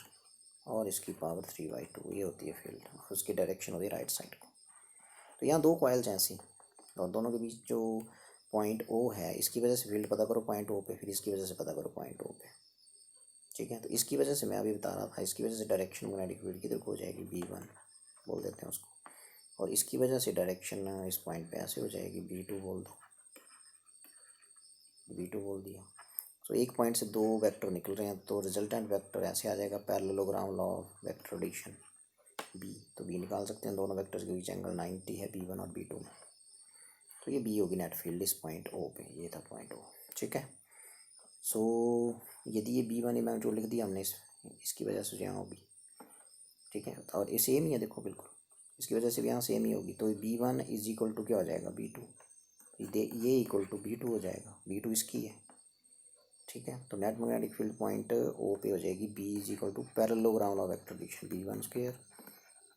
Speaker 1: और इसकी पावर 3/2, ये होती है फील्ड। उसकी डायरेक्शन होती है राइट साइड को। तो यहाँ दो कॉइल्स हैं ऐसी, और दोनों के बीच जो पॉइंट O है, इसकी वजह से फील्ड पता करो पॉइंट O पे, फिर इसकी वजह से पता करो पॉइंट O पे। ठीक है, तो इसकी वजह से मैं अभी बता रहा था, इसकी वजह से डायरेक्शन मैग्नेटिक फील्ड किधर को हो जाएगी, B1 बोल देते हैं उसको। और इसकी वजह से डायरेक्शन इस पॉइंट पे ऐसे हो जाएगी, B2 बोल दो, B2 बोल दिया। तो एक पॉइंट से दो वेक्टर निकल रहे हैं, तो रिजल्टेंट वेक्टर ऐसे आ जाएगा, parallelogram law of vector addition B। तो B निकाल सकते हैं, दोनों वेक्टर्स के बीच एंगल 90 है B1 और B2 में। तो ये B होगी नेट फील्ड इस पॉइंट O पे, ये था पॉइंट O। ठीक है, सो यदि ये B1 मैग्नीट्यूड लिख दिया हमने, इसकी वजह से यहाँ होगी। ठीक है, और ये सेम ही है, देखो बिल्कुल इसकी वजह से भी यहाँ सेम ही होगी। तो B1 इज इक्वल टू क्या हो जाएगा, B2, ये इक्वल टू B2 हो जाएगा, B2 इसकी है। ठीक है, तो net magnetic field point O पे हो जाएगी, B is equal to parallelogram law of vector addition, B1²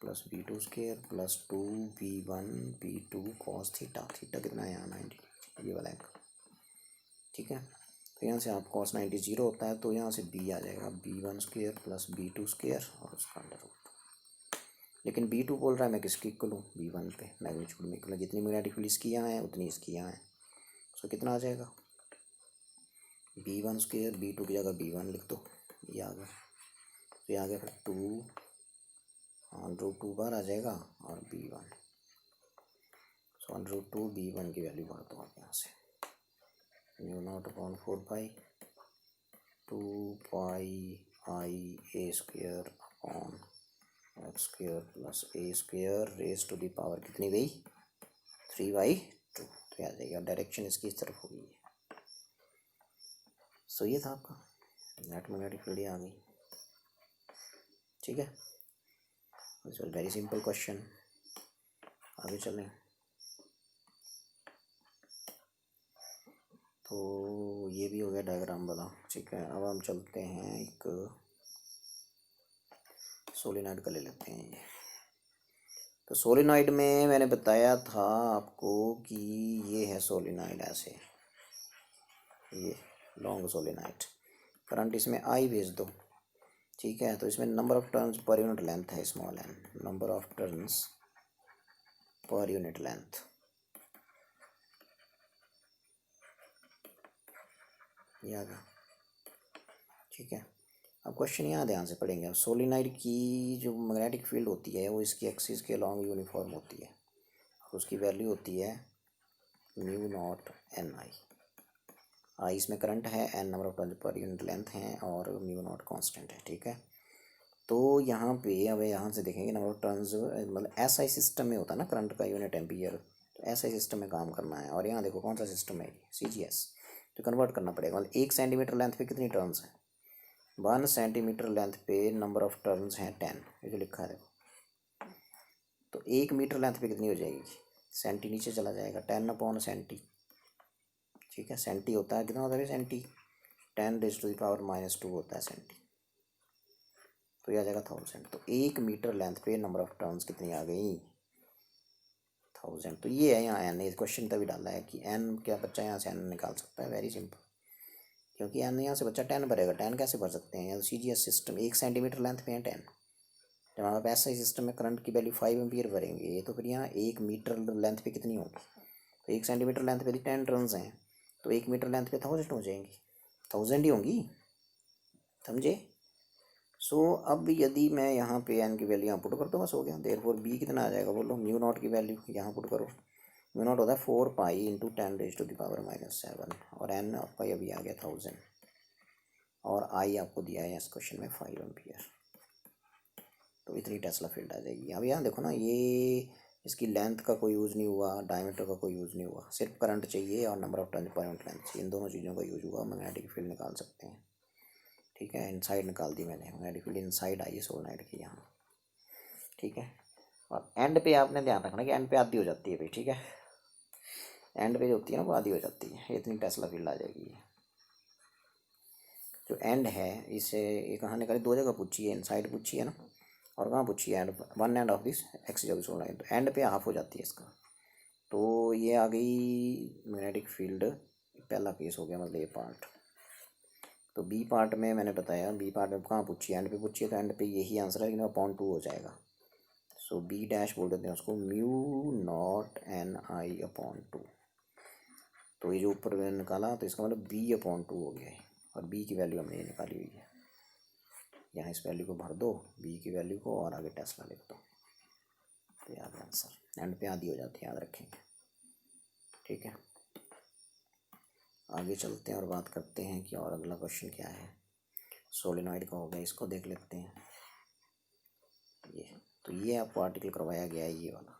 Speaker 1: + B2² + 2B1 B2 cos theta. Theta कितना है यहाँ 90, ये वाला एंगल। ठीक है, तो यहाँ से आप cos 90 0 होता है, तो यहाँ से B आ जाएगा B1² + B2² और उसका अंडर रूट। लेकिन B2 बोल रहा है मैं किसकी इक्वल हूँ, B1 पे, मैग्नीट्यूड में इक्वल है। जितनी मैग्नेटिक फील्ड इसकी यहाँ है उतनी इसकी यहाँ है। सो कितना आ जाएगा, B1² B2 की जगह B1 लिख दो, ये आ गया। तो ये आ गया फिर 2 √2 बार आ जाएगा और B1, सो √2 B1 की वैल्यू भर दो आप यहाँ से, μ0/4 2 pi I a square upon x square plus a square raise to the power कितनी गई 3/2, तो आ जाएगी और डायरेक्शन इसकी इस तरफ होगी। सो ये था आपका नेट मैग्नेटिक फील्ड आ गई। ठीक है, this was very simple question. आगे चलें तो ये भी हो गया डायग्राम वाला। ठीक है, अब हम चलते हैं एक सोलिनॉइड का ले लेते हैं। ये तो सोलिनॉइड में मैंने बताया था आपको कि ये है सोलिनॉइड ऐसे, ये लॉन्ग सोलिनॉइड, करंट इसमें आई भेज दो। ठीक है, तो इसमें number of turns per unit length है small n, number of turns per unit length, ये आ गया। ठीक है, अब क्वेश्चन यहाँ ध्यान से पढ़ेंगे। अब सोलिनॉइड की जो मैग्नेटिक फील्ड होती है वो इसकी एक्सिस के लॉन्ग यूनिफॉर्म होती है, उसकी वैल्यू होती है μ0 Ni। इसमें करंट है, n number of turns per unit length है और μ0 कांस्टेंट है। ठीक है, तो यहाँ पे अब यहाँ से देखेंगे नंबर ऑफ टर्न्स, मतलब SI सिस्टम में होता है ना करंट का यूनिट एम्पियर, तो SI सिस्टम में काम करना है। और यहाँ देखो कौन सा सिस्टम है, CGS, तो कन्वर्ट करना पड़ेगा। मतलब 1 सेंटीमीटर लेंथ पे कितनी टर्न्स हैं, 1 सेंटीमीटर लेंथ पे नंबर ऑफ टर्न्स हैं 10, ये जो लिखा है देखो। तो 1 मीटर लेंथ पे कितनी हो जाएगी, सेंटी नीचे चला जाएगा, 10/सेंटी। ठीक है, सेंटी होता है कितना होता है सेंटी, 10⁻⁻² होता है सेंटी, तो यह आ जाएगा 1000। तो 1 मीटर लेंथ पे नंबर ऑफ टर्न्स कितनी आ गई 1000। तो ये है यहाँ n, इस क्वेश्चन तभी डाला है कि n क्या बच्चा यहाँ से n निकाल सकता है, वेरी सिंपल, क्योंकि n यहाँ से बच्चा 10 भरेगा, 10 कैसे भर सकते हैं, या CGS सिस्टम 1 सेंटीमीटर लेंथ पे है 10। जब हमारे पास SI सिस्टम में करंट की वैल्यू 5 एम्पियर भरेंगे तो फिर यहाँ 1 मीटर लेंथ पे कितनी होगी, तो 1 सेंटीमीटर लेंथ पे 10 टर्न्स हैं, तो 1 मीटर लेंथ पे 1000 हो जाएंगी, 1000 ही होंगी, समझे। सो अब यदि मैं यहाँ पे n की वैल्यू यहाँ पुट कर दूँ बस हो गया। देयरफॉर B कितना आ जाएगा बोलो, μ0 की वैल्यू यहाँ पुट करो, μ0 होता है 4 पाई इंटू 10⁻⁻⁷, और n आपका अभी आ गया 1000, और I आपको दिया है इस क्वेश्चन में 5 एम्पियर, तो इतनी टेस्ला फील्ड आ जाएगी। अब यहाँ देखो ना, ये इसकी लेंथ का कोई यूज़ नहीं हुआ, डायमीटर का कोई यूज़ नहीं हुआ, सिर्फ करंट चाहिए और नंबर ऑफ टर्न पर यूनिट लेंथ चाहिए, इन दोनों चीज़ों का यूज़ हुआ, मैग्नेटिक फील्ड निकाल सकते हैं। ठीक है, इनसाइड निकाल दी मैंने, मैग्नेटिक फील्ड इनसाइड आई है सोलेनॉइड की यहाँ। ठीक है, और एंड पे आपने ध्यान रखना कि एंड पे आधी हो जाती है भाई। ठीक है, एंड पे जो होती है ना वो आधी हो जाती है, इतनी टेस्ला फील्ड आ जाएगी। जो एंड है इसे ये कहाँ निकाली, दो जगह पूछी है, इनसाइड पूछी है ना, और कहाँ पूछी है and, one end of this axis of solenoid, तो एंड पे हाफ हो जाती है इसका, तो ये आ गई मैग्नेटिक फील्ड। पहला केस हो गया, मतलब ये पार्ट। तो बी पार्ट में मैंने बताया, बी पार्ट में कहाँ पूछी, एंड पे पूछी है, तो एंड पे यही आंसर है, लेकिन 0.2 हो जाएगा। सो बी डैश बोल देते हैं उसको, μ0 Ni/2। तो ये जो ऊपर मैंने निकाला, तो इसका मतलब B/2 हो गया है, और बी की वैल्यू हमने ये निकाली हुई है। यहाँ इस वैल्यू को भर दो, बी की वैल्यू को, और आगे टेस्ला लिख दो, तो याद आंसर एंड पे आधी हो जाती है, याद रखेंगे। ठीक है, आगे चलते हैं और बात करते हैं कि और अगला क्वेश्चन क्या है। सोलिनॉइड का हो गया, इसको देख लेते हैं। ये तो ये आपको आर्टिकल करवाया गया है ये वाला,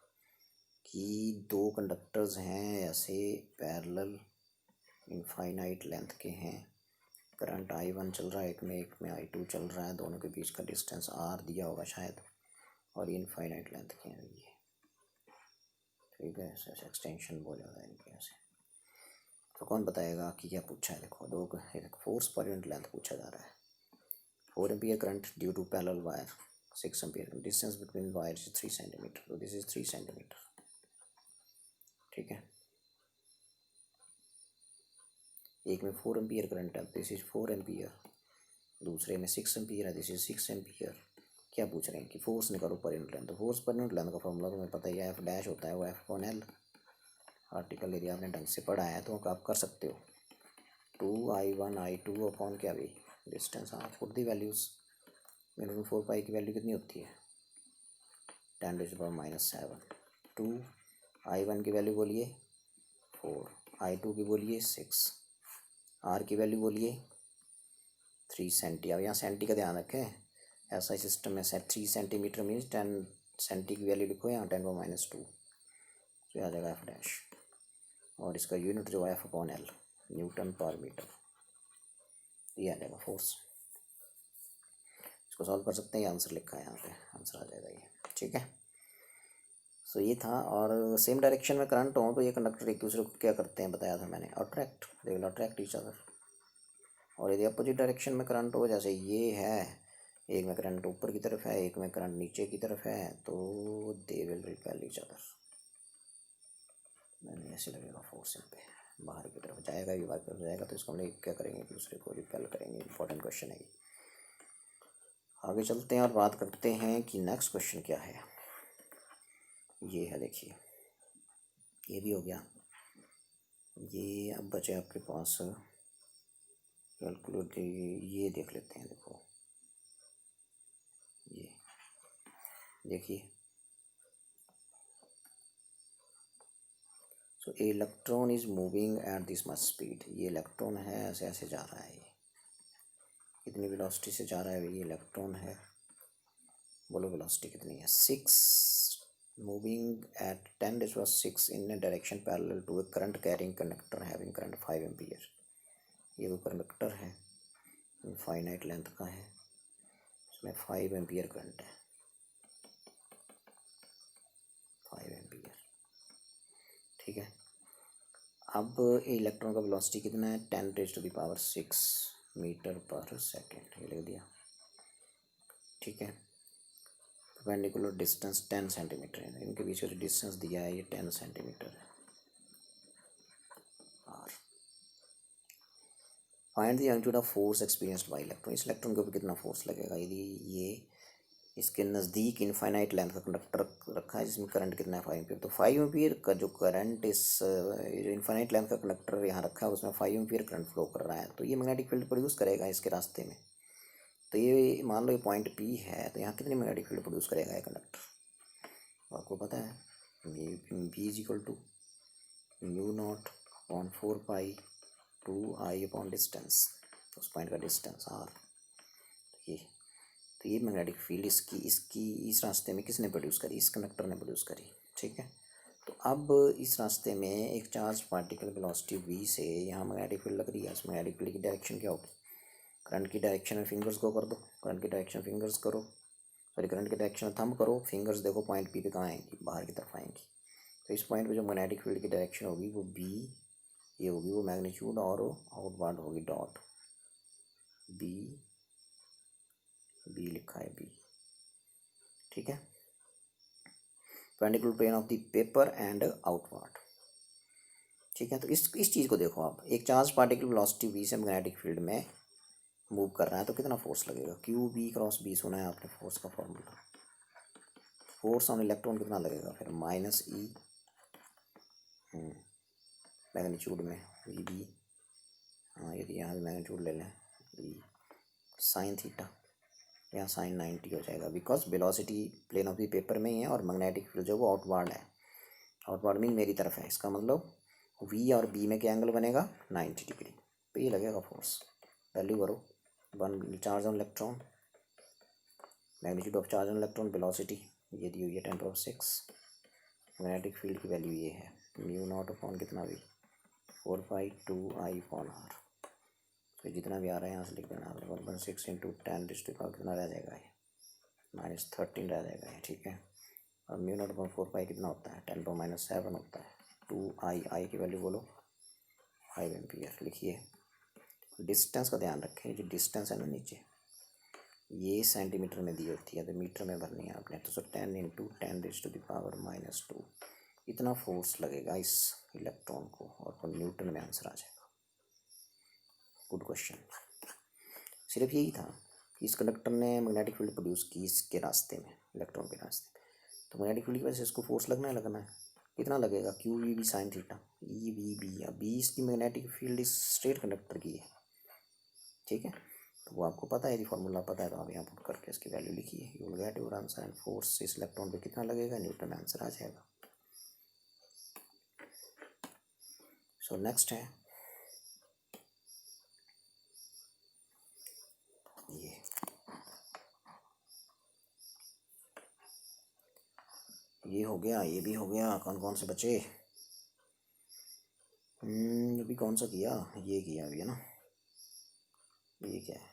Speaker 1: कि दो कंडक्टर्स हैं ऐसे पैरेलल, इनफाइनाइट लेंथ के हैं, करंट I1 चल रहा है एक में I2 चल रहा है, दोनों के बीच का डिस्टेंस R दिया होगा शायद, और इनफाइनाइट लेंथ के हैं ये। ठीक है, ऐसे एक्सटेंशन बोल जाता है इनके ऐसे। तो कौन बताएगा कि क्या पूछा है, देखो दो फोर्स पर यूनिट लेंथ पूछा जा रहा है, 4 ampere current due to parallel wire, 6 ampere, distance between wire is 3 centimetre, तो दिस इज 3 सेंटीमीटर। ठीक है, एक में 4 एम्पियर करंट है, दिस इज 4 एम्पियर, दूसरे में 6 एम्पियर है, दिस इज 6 एम्पियर। क्या पूछ रहे हैं कि फोर्स निकालो पर यूनिट लेंथ, तो फोर्स पर यूनिट लेंथ का फॉर्मूला तुम्हें पता ही है, F डैश होता है वो F/L। आर्टिकल यदि आपने ढंग से पढ़ा है तो आप कर सकते हो, 2I1 I2 अपॉन क्या भाई डिस्टेंस, हाँ पुट दी वैल्यूज़। 4 पाई की वैल्यू कितनी होती है 10⁻⁷ 2, I1 की वैल्यू बोलिए 4, I2 की बोलिए 6, R की वैल्यू बोलिए 3 सेंटी। अब यहाँ सेंटी का ध्यान रखें, ऐसा ही सिस्टम है, 3 सेंटीमीटर मीन्स 10 सेंटी की वैल्यू लिखो यहाँ 10⁻², तो आ जाएगा F', और इसका यूनिट जो है F/L, न्यूटन पर मीटर, ये आ जाएगा फोर्स। इसको सॉल्व कर सकते हैं, ये आंसर लिखा है यहाँ पे, आंसर आ जाएगा ये, ठीक है। सो ये था। और सेम डायरेक्शन में करंट हो तो ये कंडक्टर एक दूसरे को क्या करते हैं बताया था मैंने, attract, they will attract each other. और यदि अपोजिट डायरेक्शन में करंट हो, जैसे ये है, एक में करंट ऊपर की तरफ है, एक में करंट नीचे की तरफ है, तो they will repel each other. मैंने ऐसे लगेगा फोर्स इन पे, बाहर की तरफ जाएगा, ये बाहर की तरफ जाएगा, तो इसको हम लोग क्या करेंगे, एक दूसरे को रिपेल करेंगे। इंपॉर्टेंट क्वेश्चन है ये। आगे चलते हैं और बात करते हैं कि नेक्स्ट क्वेश्चन क्या है। ये है, देखिए, ये भी हो गया। ये अब बचे आपके पास कैलकुलेट, ये देख लेते हैं। देखो ये देखिए, सो electron is moving at this much speed. ये इलेक्ट्रॉन है, ऐसे ऐसे जा रहा है, ये कितनी वेलोसिटी से जा रहा है, ये इलेक्ट्रॉन है, बोलो वेलोसिटी कितनी है, 6, moving at 10⁻⁶ in a direction parallel to a current carrying conductor having current 5 ampere. ये वो कंडक्टर है, इनफाइनाइट लेंथ का है, इसमें 5 एम्पियर करंट है, 5 एम्पियर, ठीक है। अब इलेक्ट्रॉन का वेलोसिटी कितना है, 10⁻⁶ मीटर पर सेकेंड, ये लिख दिया, ठीक है। परपेंडिकुलर डिस्टेंस 10 सेंटीमीटर है, इनके बीच का जो डिस्टेंस दिया है ये 10 सेंटीमीटर है, R. Find the magnitude of force experienced by electron. इस इलेक्ट्रॉन के ऊपर कितना फोर्स लगेगा यदि ये इसके नज़दीक इनफाइनाइट लेंथ का कंडक्टर रखा है जिसमें करंट कितना है, 5 एम्पियर। तो 5 एम्पियर का जो करंट इस जो इनफाइनाइट लेंथ का कंडक्टर यहाँ रखा है उसमें 5 एम्पियर करंट फ्लो कर रहा है, तो ये मैग्नेटिक फील्ड प्रोड्यूस करेगा इसके रास्ते में। तो ये मान लो ये पॉइंट P है, तो यहाँ कितनी मैग्नेटिक फील्ड प्रोड्यूस करेगा ये कंडक्टर, आपको पता है। B is equal to μ0/4π2I distance, उस पॉइंट का डिस्टेंस R। तो ये मैग्नेटिक फील्ड इसकी इस रास्ते में किसने प्रोड्यूस करी, इस कंडक्टर ने प्रोड्यूस करी, ठीक है। तो अब इस रास्ते में एक चार्ज पार्टिकल वेलोसिटी v से यहाँ मैग्नेटिक फील्ड लग रही है, उस मैग्नेटिक फील्ड की डायरेक्शन क्या होगी, करंट की डायरेक्शन में फिंगर्स को कर दो, करंट की डायरेक्शन फिंगर्स करो, सॉरी करंट की डायरेक्शन में थंब करो, फिंगर्स देखो पॉइंट P पे कहाँ आएंगी, बाहर की तरफ आएंगी। तो इस पॉइंट पे जो मैग्नेटिक फील्ड की डायरेक्शन होगी वो B, ये होगी वो मैग्नीट्यूड, और आउटवर्ड होगी डॉट B लिखा है B, ठीक है। Perpendicular plane of the paper and outward, ठीक है। तो इस चीज़ को देखो आप, एक चार्ज पार्टिकल वेलोसिटी v से मैग्नेटिक फील्ड में मूव कर रहा है तो कितना फोर्स लगेगा, Q/B सुना है आपने फोर्स का फॉर्मूला। फोर्स ऑन इलेक्ट्रॉन कितना लगेगा फिर, -E मैग्नीट्यूड में VB, हाँ यदि यहाँ भी मैग्नीट्यूड ले लें V sin थीटा, यहाँ sin 90 हो जाएगा, because velocity plane of the paper में ही है और मैग्नेटिक फील्ड जो वो आउटवर्ड है, आउटवर्ड मीन मेरी तरफ है, इसका मतलब V और B में क्या एंगल बनेगा, 90 डिग्री, तो ये लगेगा फोर्स। वैल्यू करो, 1 charge on electron, magnitude of charge on electron, velocity ये दी हुई है 10⁻⁶, मैग्नेटिक फील्ड की वैल्यू ये है μ0 कितना भी 4π2I/R। तो जितना भी आ रहा है यहाँ से लिख देना, 1.6 × 10⁻⁴ कितना रह जाएगा ये, -13 रह जाएगा ये, ठीक है। और μ0/4π कितना होता है, 10⁻⁷ होता है, 2I की वैल्यू बोलो 5 एम्पियर। लिखिए, डिस्टेंस का ध्यान रखें, जो डिस्टेंस है ना नीचे ये सेंटीमीटर में दी होती है, तो मीटर में भरनी है आपने, तो 10 × 10⁻⁻² इतना फोर्स लगेगा इस इलेक्ट्रॉन को, और न्यूटन में आंसर आ जाएगा। Good question. सिर्फ यही था कि इस कंडक्टर ने मैग्नेटिक फील्ड प्रोड्यूस की इसके रास्ते में, इलेक्ट्रॉन के रास्ते में, तो मैग्नेटिक फील्ड की वजह से इसको फोर्स लगना है, कितना लगेगा, QVB sin थीटा, EVB। अब B इसकी मैग्नेटिक फील्ड इस स्ट्रेट कंडक्टर की है, ठीक है। तो वो आपको पता है, यदि फॉर्मूला पता है तो आप यहाँ पुट करके इसकी वैल्यू लिखिए, you will get your answer. And force इस इलेक्ट्रॉन पे कितना लगेगा, न्यूटन, आंसर आ जाएगा। सो नेक्स्ट है ये हो गया, ये भी हो गया। कौन कौन से बचे? अभी कौन सा किया, ये किया अभी है ना। ये क्या है,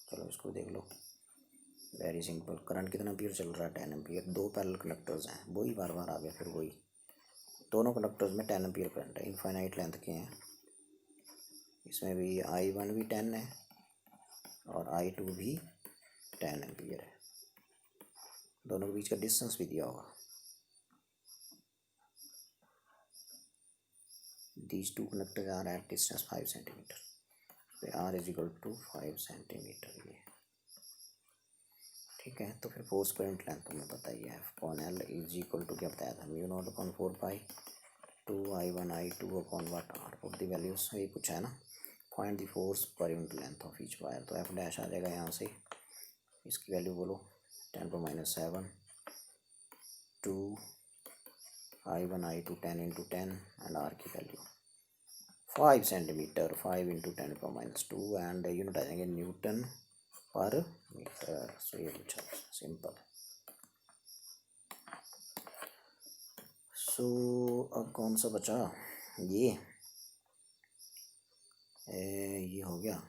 Speaker 1: चलो इसको देख लो। वेरी सिंपल, करंट कितना एम्पीयर चल रहा है, 10 एम्पीयर। दो पैरेलल कंडक्टर्स हैं, वही बार बार आ गया, फिर वही। दोनों कंडक्टर्स में 10 एम्पीयर करंट है, इनफाइनाइट लेंथ के हैं। इसमें भी I1 भी 10 है और I2 भी 10 एम्पीयर है। दोनों के बीच का डिस्टेंस भी दिया होगा। These two conductors are at distance 5 centimetre. तो R is equal to 5 centimetre ये, ठीक है। तो फिर फोर्स करंट लेंथ तुम्हें पता ही है, F/L इज इक्वल टू क्या बताया था, μ0/4 2I1I2 upon what R। Put the values, यही पूछा है ना। Find the force per unit length of each wire. तो F डैश आ जाएगा यहाँ से, इसकी वैल्यू बोलो 10⁻⁷ 2I1I2 10 × 10 एंड R की वैल्यू 5 सेंटीमीटर, 5 × 10⁻²। एंड यूनिट आ जाएंगे न्यूटन पर मीटर। सो ये पूछा, सिंपल। सो अब कौन सा बचा, ये हो गया,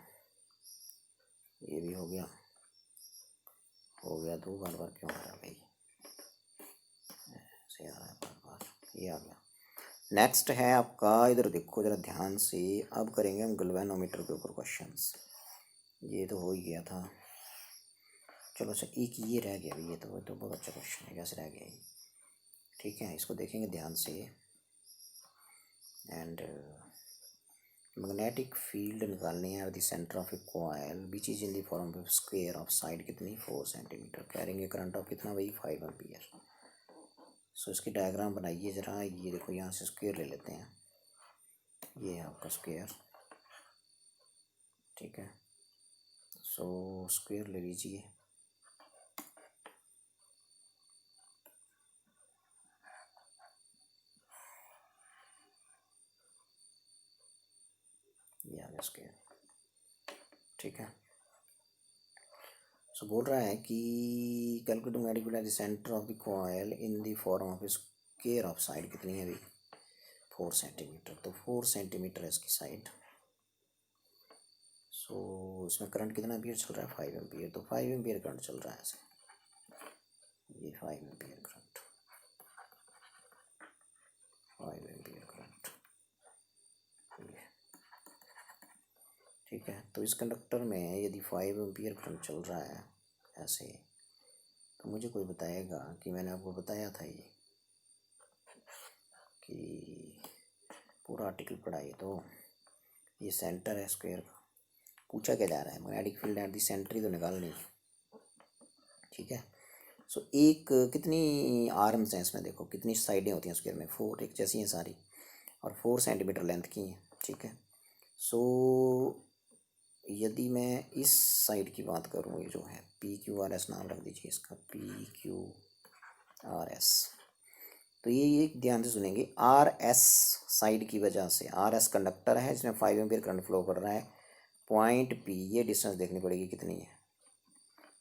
Speaker 1: ये भी हो गया। तो बार बार क्यों आ रहा है भाई, ऐसे आ रहा है बार बार। ये आ गया। नेक्स्ट है आपका, इधर देखो जरा ध्यान से। अब करेंगे हम गैल्वेनोमीटर के ऊपर क्वेश्चंस। ये तो हो ही गया था। चलो अच्छा, एक ये रह गया, ये तो बहुत अच्छा क्वेश्चन है, कैसे रह गया ये, ठीक है। इसको देखेंगे ध्यान से। एंड मैग्नेटिक फील्ड निकालनी है, the centre of A coil which is in the form of square of side कितनी 4 centimetre. Carrying a current of कितना भाई 5 एम्पीयर। सो इसकी डायग्राम बनाइए ज़रा। ये देखो यहाँ से स्क्वायर ले लेते हैं, ये है आपका स्क्वायर, ठीक है। सो स्क्वायर ले लीजिए। ये आ गया स्क्वायर, ठीक है। सो बोल रहा है कि calculate magnetic field at the centre of the coil in the form of square of side कितनी है अभी 4 सेंटीमीटर। तो 4 सेंटीमीटर है इसकी साइड। सो इसमें करंट कितना एम्पीयर चल रहा है 5 एम्पीयर। तो 5 एम्पीयर करंट चल रहा है ऐसे, ये 5 एम्पीयर करंट, 5 एम्पीयर करंट, ठीक है। तो इस कंडक्टर में यदि 5 एम्पीयर करंट चल रहा है ऐसे, तो मुझे कोई बताएगा कि मैंने आपको बताया था ये कि पूरा आर्टिकल पढ़ाइए। तो ये सेंटर है स्क्वायर का, पूछा क्या जा रहा है magnetic field at the centre ही तो निकालनी है, ठीक है। सो एक कितनी आर्म्स हैं इसमें, देखो कितनी साइडें होती हैं स्क्वायर में, 4 एक जैसी हैं सारी, और 4 सेंटीमीटर लेंथ की हैं, ठीक है। सो यदि मैं इस साइड की बात करूँ, ये जो है PQRS नाम रख दीजिए इसका, PQRS। तो ये ध्यान से सुनेंगे, RS साइड की वजह से, RS कंडक्टर है जिसमें 5 एम्पीयर करंट फ्लो कर रहा है, पॉइंट P ये डिस्टेंस देखनी पड़ेगी कितनी है,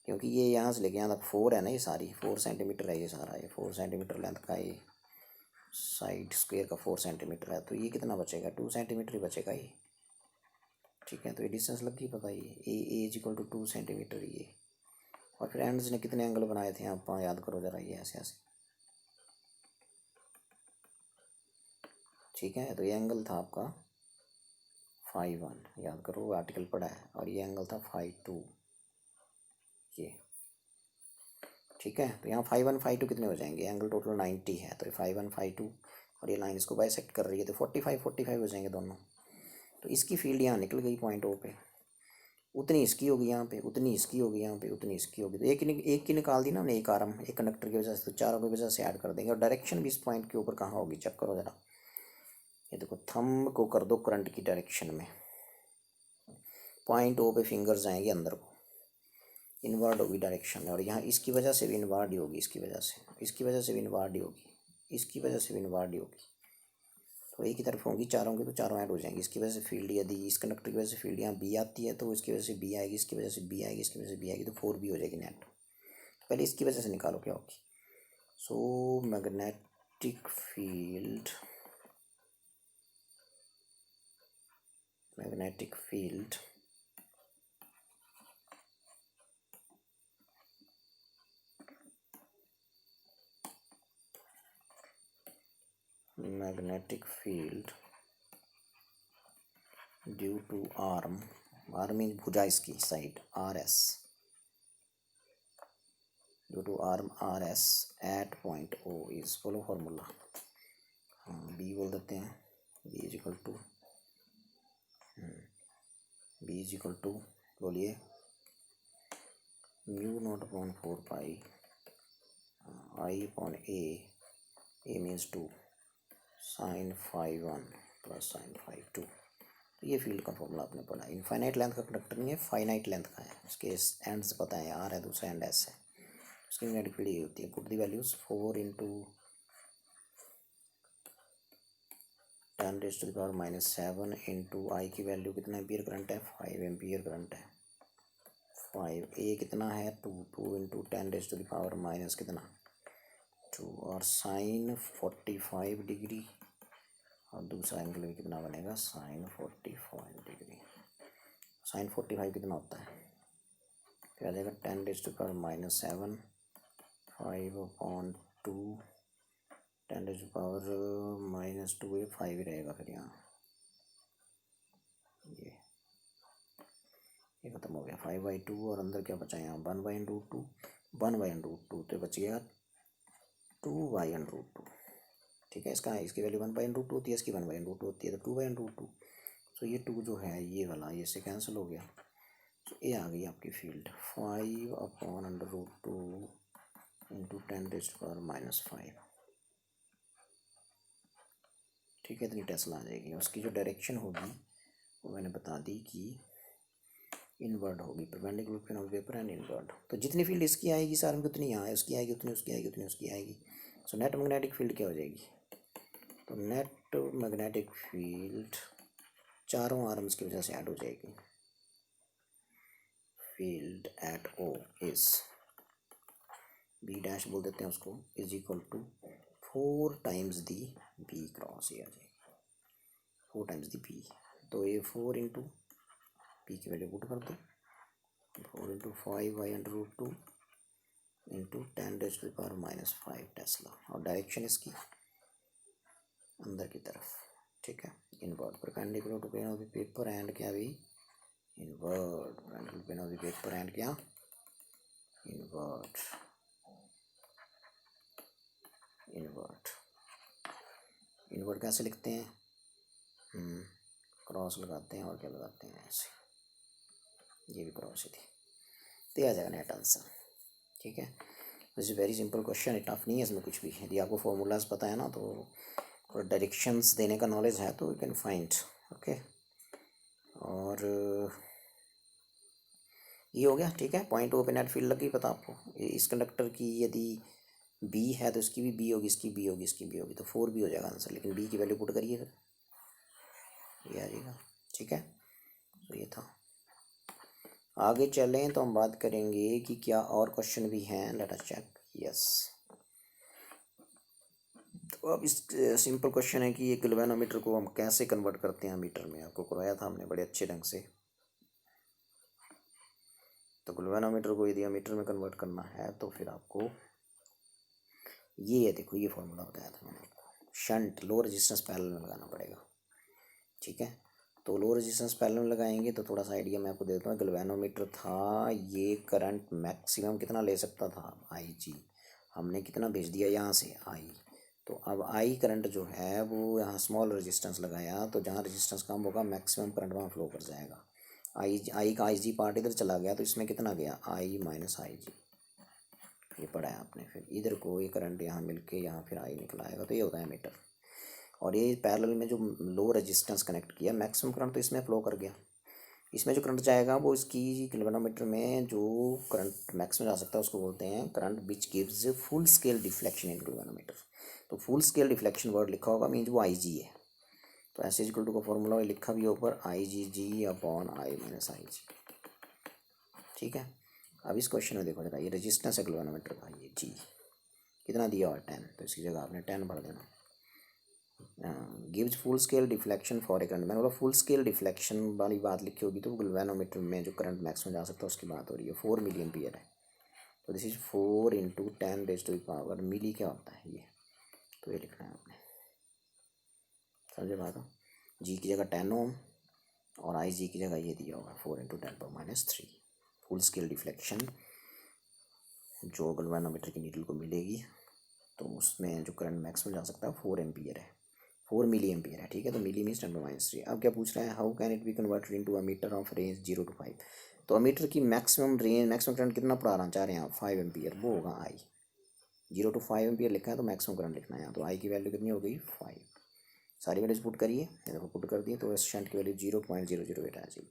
Speaker 1: क्योंकि ये यहाँ से लेके यहाँ तक 4 है ना, ये सारी 4 सेंटीमीटर है ये सारा, ये 4 सेंटीमीटर लेंथ का ये साइड स्क्वायर का 4 सेंटीमीटर है। तो ये कितना बचेगा 2 सेंटीमीटर ही बचेगा ये, ठीक है। तो ये डिस्टेंस लग गई पता, ये ए इज इक्वल टू 2 सेंटीमीटर ये। और फिर एंड्स ने कितने एंगल बनाए थे आप याद करो ज़रा, ये ऐसे ऐसे, ठीक है। तो ये एंगल था आपका 5 1, याद करो आर्टिकल पढ़ा है, और ये एंगल था 5 2 ये, ठीक है। तो यहाँ 5 1 5 2 कितने हो जाएंगे, एंगल टोटल 90 है, तो 5 1 5 2 और ये लाइन इसको बाइसेक्ट कर रही है, तो 45 45 हो जाएंगे दोनों। तो इसकी फील्ड यहाँ निकल गई पॉइंट ओ पे, उतनी इसकी होगी यहाँ पे, उतनी इसकी होगी यहाँ पे, उतनी इसकी होगी। तो एक की निकाल दी ना हमने, एक आर्म एक कंडक्टर की वजह से, तो चारों की वजह से ऐड कर देंगे। और डायरेक्शन भी इस पॉइंट के ऊपर कहाँ होगी चेक करो ज़रा, ये देखो थंब को कर दो करंट की डायरेक्शन में, पॉइंट ओ पे फिंगर्स जाएंगे अंदर को, इनवर्ड होगी डायरेक्शन, और यहाँ इसकी वजह से भी इनवर्ड ही होगी, इसकी वजह से, इसकी वजह से भी इनवर्ड ही होगी, इसकी वजह से भी इनवर्ड ही होगी। तो एक ही तरफ होंगी चारों की, तो चारों ऐड हो जाएंगी। इसकी वजह से फील्ड, यदि इस कंडक्टर की वजह से फील्ड यहाँ बी आती है तो इसकी वजह से बी आएगी, इसकी वजह से बी आएगी, इसकी वजह से बी आएगी, तो 4B हो जाएगी नेट। पहले इसकी वजह से निकालो क्या होगी। सो magnetic field, magnetic field magnetic field due to arm, arm means भुजा इसकी side, RS, due to arm RS at point O is, बोलो फॉर्मूला। हाँ B बोल देते हैं, B is equal to, B is equal to, बोलिए, mu not upon 4 pi I upon A means 2 sin phi 1 plus sin phi 2। तो ये field का formula आपने पढ़ा। इनफाइनाइट लेंथ का कंडक्टर नहीं है, फाइनाइट लेंथ का है, उसके एंड्स पता है, आर है, दूसरा एंड एस है, उसकी मैग्नेटिक फील्ड ये होती है। Put the values 4 into 10⁻⁻7 into I की वैल्यू कितना एम्पियर करंट है, 5 एम्पियर करंट है, 5 ए कितना है 2 इंटू 10⁻⁻ कितना 2, और साइन 45 डिग्री, और दूसरा एंगल भी कितना बनेगा साइन 45 डिग्री। साइन 45 कितना होता है, फिर आ जाएगा 10⁻⁻7 5/2, 10⁻⁻2 ये 5 ही रहेगा, फिर यहाँ ये खत्म हो गया 5/2, और अंदर क्या बचा यहाँ 1/√2, 1/√2, तो बच गया 2/√2। ठीक है, इसकी वैल्यू 1/√2 होती है, इसकी 1/√2 होती है, तो 2/√2। तो ये 2 जो है ये वाला, ये से कैंसिल हो गया, तो ये आ गई आपकी फील्ड 5/√2 इंटू 10⁻⁻5। ठीक है, इतनी टेस्ला आ जाएगी। उसकी जो डायरेक्शन होगी वो मैंने बता दी कि इनवर्ड होगी, perpendicular plane of paper and inward. तो जितनी फील्ड इसकी आएगी सारे में उतनी यहाँ है, उसकी आएगी उतनी, उसकी आएगी उतनी, उसकी आएगी। सो नेट मैग्नेटिक फील्ड क्या हो जाएगी, तो नेट मैग्नेटिक फील्ड चारों आर्म्स की वजह से ऐड हो जाएगी। Field at O is, B dash बोल देते हैं उसको, is equal to 4 times the B cross, ये आ जाएगी 4 टाइम्स दी बी। तो ये 4 इंटू पी की वैल्यू पुट कर दो, 4 इंटू 5/√2 इंटू 10⁻⁻5 टेस्ला, और डायरेक्शन इसकी अंदर की तरफ। ठीक है, inward, perpendicular to plane of the paper and क्या भी inward, perpendicular plane of the paper and क्या इनवर्ड, इनवर्ड। इनवर्ड कैसे लिखते हैं, क्रॉस लगाते हैं, और क्या लगाते हैं ऐसे, ये भी क्रॉस ही थी, तो आ जाएगा नेट आंसर। ठीक है, this is very simple question, ये टफ नहीं है इसमें कुछ भी। यदि आपको फॉर्मूलाज पता है ना, तो और डायरेक्शंस देने का नॉलेज है, तो यू कैन फाइंड। ओके, और ये हो गया। ठीक है, पॉइंट ओ पे नेट फील्ड लगी, पता आपको। इस कंडक्टर की यदि बी है तो इसकी भी बी होगी, इसकी बी होगी, इसकी बी होगी, तो 4B हो जाएगा आंसर। लेकिन बी की वैल्यू पुट करिए, फिर ये आ जाएगा। ठीक है, तो ये था। आगे चलें तो हम बात करेंगे कि क्या और क्वेश्चन भी हैं, लेट अस चेक। यस, तो अब इस सिंपल क्वेश्चन है कि ये गैल्वेनोमीटर को हम कैसे कन्वर्ट करते हैं मीटर में। आपको करवाया था हमने बड़े अच्छे ढंग से। तो गैल्वेनोमीटर को यदि मीटर में कन्वर्ट करना है तो फिर आपको ये है, देखो ये फॉर्मूला बताया था मैंने आपको, शंट लो रेजिस्टेंस पैरेलल में लगाना पड़ेगा। ठीक है, तो लो रेजिस्टेंस पैरेलल में लगाएंगे तो थोड़ा सा आइडिया मैं आपको देता हूँ। गैल्वेनोमीटर था, ये करंट मैक्सिमम कितना ले सकता था, IG, हमने कितना भेज दिया यहाँ से I। तो अब I करंट जो है वो यहाँ स्मॉल रेजिस्टेंस लगाया, तो जहाँ रेजिस्टेंस कम होगा मैक्सिमम करंट वहाँ फ्लो कर जाएगा। I का IG पार्ट इधर चला गया, तो इसमें कितना गया I माइनस IG, ये पढ़ा है आपने। फिर इधर को ये करंट यहाँ मिलके यहाँ फिर I निकल आएगा, तो ये होता है मीटर। और ये पैरेलल में जो लो रेजिस्टेंस कनेक्ट किया, मैक्सिमम करंट तो इसमें फ्लो कर गया। इसमें जो करंट जाएगा वो इसकी गैल्वेनोमीटर में जो करंट मैक्सिमम जा सकता है उसको बोलते हैं current which gives full scale deflection in galvanometer. तो फुल स्केल डिफ्लेक्शन वर्ड लिखा होगा मीन्स वो आई जी है। तो ऐसे इक्वल टू का फॉर्मूला लिखा भी ऊपर आई G G upon I minus I G. ठीक है, अब इस क्वेश्चन में देखो जरा, ये रेजिस्टेंस है गैल्वेनोमीटर का, ये जी कितना दिया हुआ 10, तो इसकी जगह आपने 10 भर देना। Gives full scale deflection for a current, मैंने बोला फुल स्केल डिफ्लेक्शन वाली बात लिखी होगी तो गैल्वेनोमीटर में जो करंट मैक्सिमम जा सकता है उसकी बात हो रही है। 4 मिली एम्पियर है, तो this is 4 into 10 raise to the power, milli क्या होता है ये, तो ये लिखना है आपने। समझे बात हो, जी की जगह 10 ओम और आई जी की जगह ये दिया होगा 4 इंटू 10⁻³ फुल स्केल डिफ्लेक्शन जो गैल्वेनोमीटर की नीडल को मिलेगी, तो उसमें जो करंट मैक्सिमम जा सकता है 4 एम्पियर है, 4 मिली एम्पियर है। ठीक है, तो मिली मीन्स 10⁻³। अब क्या पूछ रहे हैं, how can it be converted into a meter of range 0 to 5। तो अमीटर की मैक्सिमम रेंज, मैक्सिमम करंट कितना पढ़ा चाह रहे हैं आप, 5 एम्पियर, वो होगा आई। 0 to 5 एम्पियर लिखा है तो मैक्सिमम करंट लिखना है यहाँ, तो आई की वैल्यू कितनी हो गई 5। सारी वैल्यूज पुट करिए, देखो पुट कर दिए तो शंट की वैल्यू 0.008 आ जाएगी।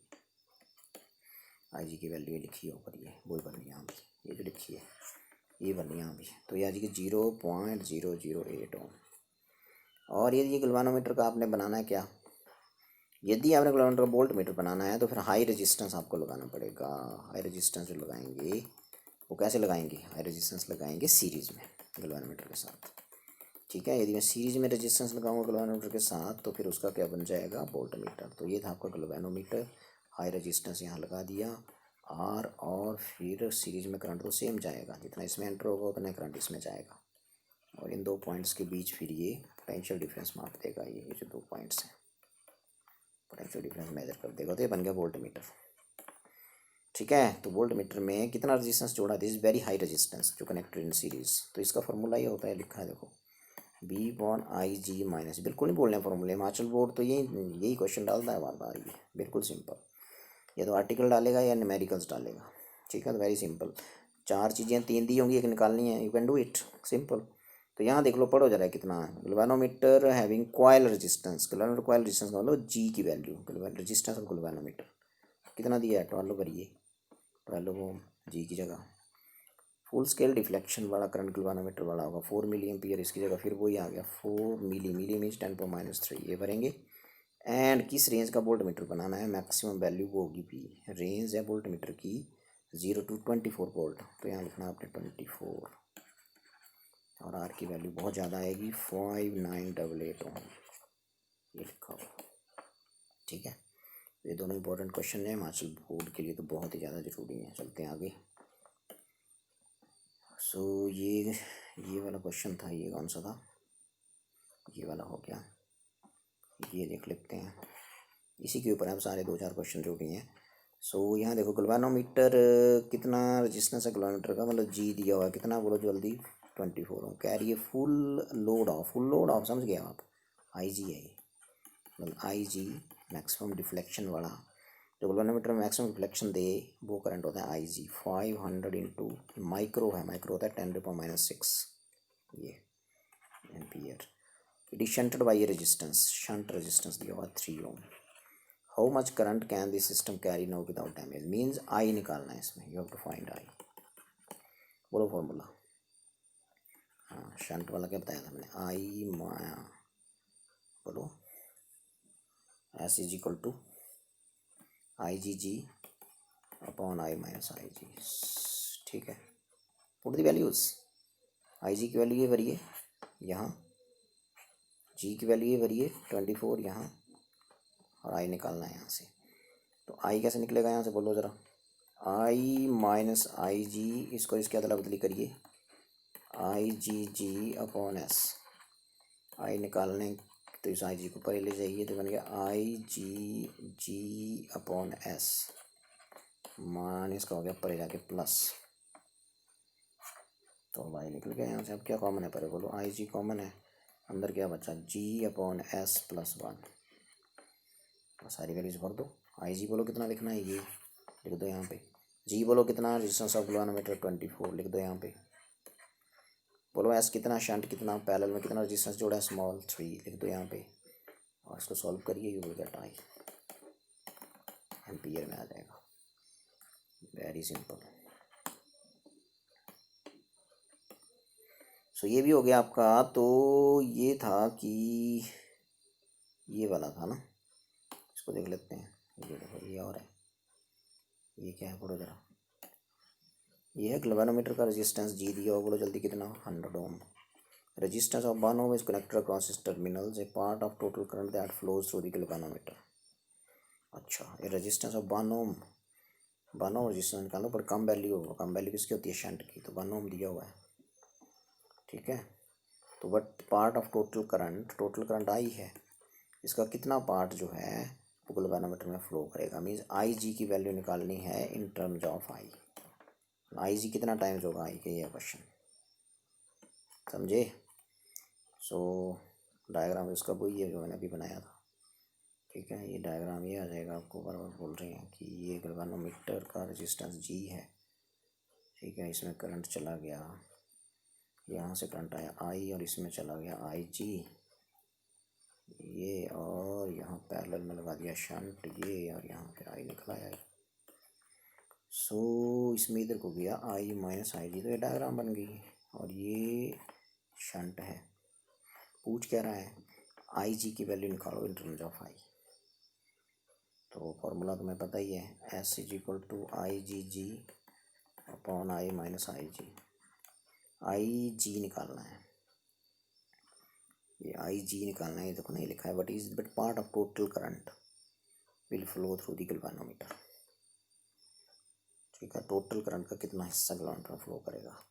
Speaker 1: आई जी की वैल्यू ये लिखी है ऊपर, ये वही बन यहाँ भी, ये जो लिखी है ये बन यहाँ भी, तो ये आ जाएगी 0.008 ओम। और ये गैल्वेनोमीटर का आपने बनाना है क्या, यदि आपने गैल्वेनोमीटर का वोल्ट मीटर बनाना है तो फिर हाई रेजिस्टेंस आपको लगाना पड़ेगा। हाई रेजिस्टेंस जो लगाएंगे वो कैसे लगाएंगे, हाई रेजिस्टेंस लगाएंगे सीरीज़ में गैल्वेनोमीटर के साथ। ठीक है, यदि मैं सीरीज़ में रेजिस्टेंस लगाऊंगा गैल्वेनोमीटर के साथ तो फिर उसका क्या बन जाएगा, वोल्ट मीटर। तो ये था आपका गैल्वेनोमीटर, हाई रेजिस्टेंस यहाँ लगा दिया आर, और फिर सीरीज़ में करंट तो सेम जाएगा, जितना इसमें एंटर होगा उतना करंट इसमें जाएगा, और इन दो पॉइंट्स के बीच फिर ये पोटेंशियल डिफरेंस माप देगा। ये जो 2 पॉइंट्स हैं पोटेंशियल डिफरेंस मेजर कर देगा, तो ये बन गया वोल्ट मीटर। ठीक है, तो वोल्ट मीटर में कितना रेजिस्टेंस जोड़ा, this is very high resistance जो कनेक्टेड इन सीरीज, तो इसका फॉर्मूला ये होता है, लिखा है देखो, बी बॉन आई जी माइनस, बिल्कुल नहीं बोलने हैं फॉर्मूले, हिमाचल बोर्ड तो यही क्वेश्चन डालता है बार बार, ये बिल्कुल सिंपल, या तो आर्टिकल डालेगा या न्यूमेरिकल्स डालेगा। ठीक है, तो वेरी सिंपल, 4 चीज़ें 3 दी होंगी, एक निकालनी है, you can do it simple. तो यहाँ देख लो, पढ़ो जरा कितना है, galvanometer having coil resistance, galvanometer coil resistance का मतलब जी की वैल्यू, रेजिस्टेंस ऑफ गैल्वेनोमीटर कितना दिया है, 12 भरिए, 12 ओम जी की जगह। फुल स्केल डिफ्लेक्शन वाला करंट गैल्वेनोमीटर वाला होगा 4 मिली एम्पियर, इसकी जगह फिर वही आ गया 4 मिली, मिली मीन्स 10⁻³ ये भरेंगे। एंड किस रेंज का वोल्ट मीटर बनाना है, मैक्सिमम वैल्यू वो होगी पी, रेंज है वोल्ट मीटर की 0 to 24 वोल्ट, तो यहाँ लिखना आपने 24, और आर की वैल्यू बहुत ज़्यादा आएगी 5988 ओम, ये लिखा होगा। ठीक है, ये दोनों इंपॉर्टेंट क्वेश्चन हैं हिमाचल बोर्ड के लिए, तो बहुत ही ज़्यादा जरूरी है। चलते हैं आगे। सो ये वाला क्वेश्चन था, ये कौन सा था, ये वाला हो गया, ये देख लेते हैं, इसी के ऊपर अब सारे 2-4 क्वेश्चन जो भी हैं। सो यहाँ देखो, गैल्वेनोमीटर कितना रेजिस्टेंस है गैल्वेनोमीटर का, मतलब जी दिया हुआ है कितना, बोलो जल्दी, 24 ओम। कह रही है full load of, full load of समझ गया आप, आई जी है ये, मतलब आई जी मैक्सिमम डिफ्लेक्शन वाला, जो गैल्वेनोमीटर में मैक्सिमम डिफ्लेक्शन दे वो करंट होता है आई जी। 500 इंटू माइक्रो है, माइक्रो होता है 10⁻⁶ ये ampere. It is shunted by a resistance, shunt resistance दिया हुआ 3 ohm. How much current can this system carry now without damage, means I निकालना है इसमें, you have to find I. बोलो फॉर्मूला, हाँ शंट वाला क्या बताया था मैंने, आई माया, बोलो S is equal to I G G upon I minus I G. ठीक है, put the values, I G की वैल्यू ये भरिए यहाँ, जी की वैल्यू ये भरिए 24 यहाँ, और आई निकालना है यहाँ से। तो आई कैसे निकलेगा यहाँ से, बोलो ज़रा, आई माइनस आई जी, इसको इसके अदला बदली करिए, आई जी जी अपॉन एस, आई निकालने तो इस आई जी को परे ले जाइए, तो बन गया आई जी जी अपॉन एस, मान इसका हो गया परे जाके प्लस, तो आई निकल गया यहाँ से। अब क्या कॉमन है परे, बोलो आई जी कॉमन है, अंदर क्या बचा, जी अपॉन एस प्लस 1, तो सारी वैल्यूज भर दो। आई जी बोलो कितना लिखना है, ये लिख दो यहाँ पे, जी बोलो कितना, रेजिस्टेंस ऑफ गैल्वेनोमीटर 24 लिख दो यहाँ पे, बोलो एस कितना, शंट कितना, पैरेलल में कितना रेजिस्टेंस जोड़ा है, स्मॉल 3 लिख दो यहाँ पे और इसको सॉल्व करिए, you will get I ampere में आ जाएगा। Very simple. सो ये भी हो गया आपका। तो ये था कि ये वाला था ना, इसको देख लेते हैं। ये देखो ये और है, ये क्या है, पढ़ो जरा। ये है गैल्वेनोमीटर का रेजिस्टेंस जी दिया हो, बोलो जल्दी कितना, 100 ohm. Resistance of 1 ohm is connected across its terminals, a part of total current that flows through the galvanometer. अच्छा, ये resistance of 1 ohm, 1 ohm resistance निकालो, पर कम वैल्यू होगा। कम वैल्यू किसकी होती है, शंट की, तो 1 ओम दिया हुआ है, ठीक है। तो but part of total current I है, इसका कितना पार्ट जो है वो गैल्वेनोमीटर में फ्लो करेगा। मीन्स आई जी की वैल्यू निकालनी है इन टर्म्स ऑफ आई जी कितना टाइम्स होगा आई के, ये क्वेश्चन, समझे। सो डायग्राम इसका वही है जो मैंने अभी बनाया था, ठीक है। ये डायग्राम ये आ जाएगा आपको, बराबर बोल रहे हैं कि ये गैल्वेनोमीटर का रेजिस्टेंस जी है, ठीक है। इसमें करंट चला गया, यहाँ से करंट आया आई और इसमें चला गया आई जी, ये और यहाँ पैरेलल में लगा दिया शंट ये, और यहाँ पे आई निकला है। सो इसमें इधर को गया आई माइनस आई जी, तो ये डायग्राम बन गई। और ये शंट है, पूछ क्या रहा है, आई जी की वैल्यू निकालो इन टर्म्स ऑफ आई। तो फॉर्मूला तुम्हें पता ही है, S is equal to I G G upon I minus I G. I G निकालना है, ये आई जी निकालना है। देखो नहीं लिखा है, but is but part of total current will flow through the galvanometer, ठीक है। टोटल करंट का कितना हिस्सा गैल्वेनोमीटर में फ्लो करेगा।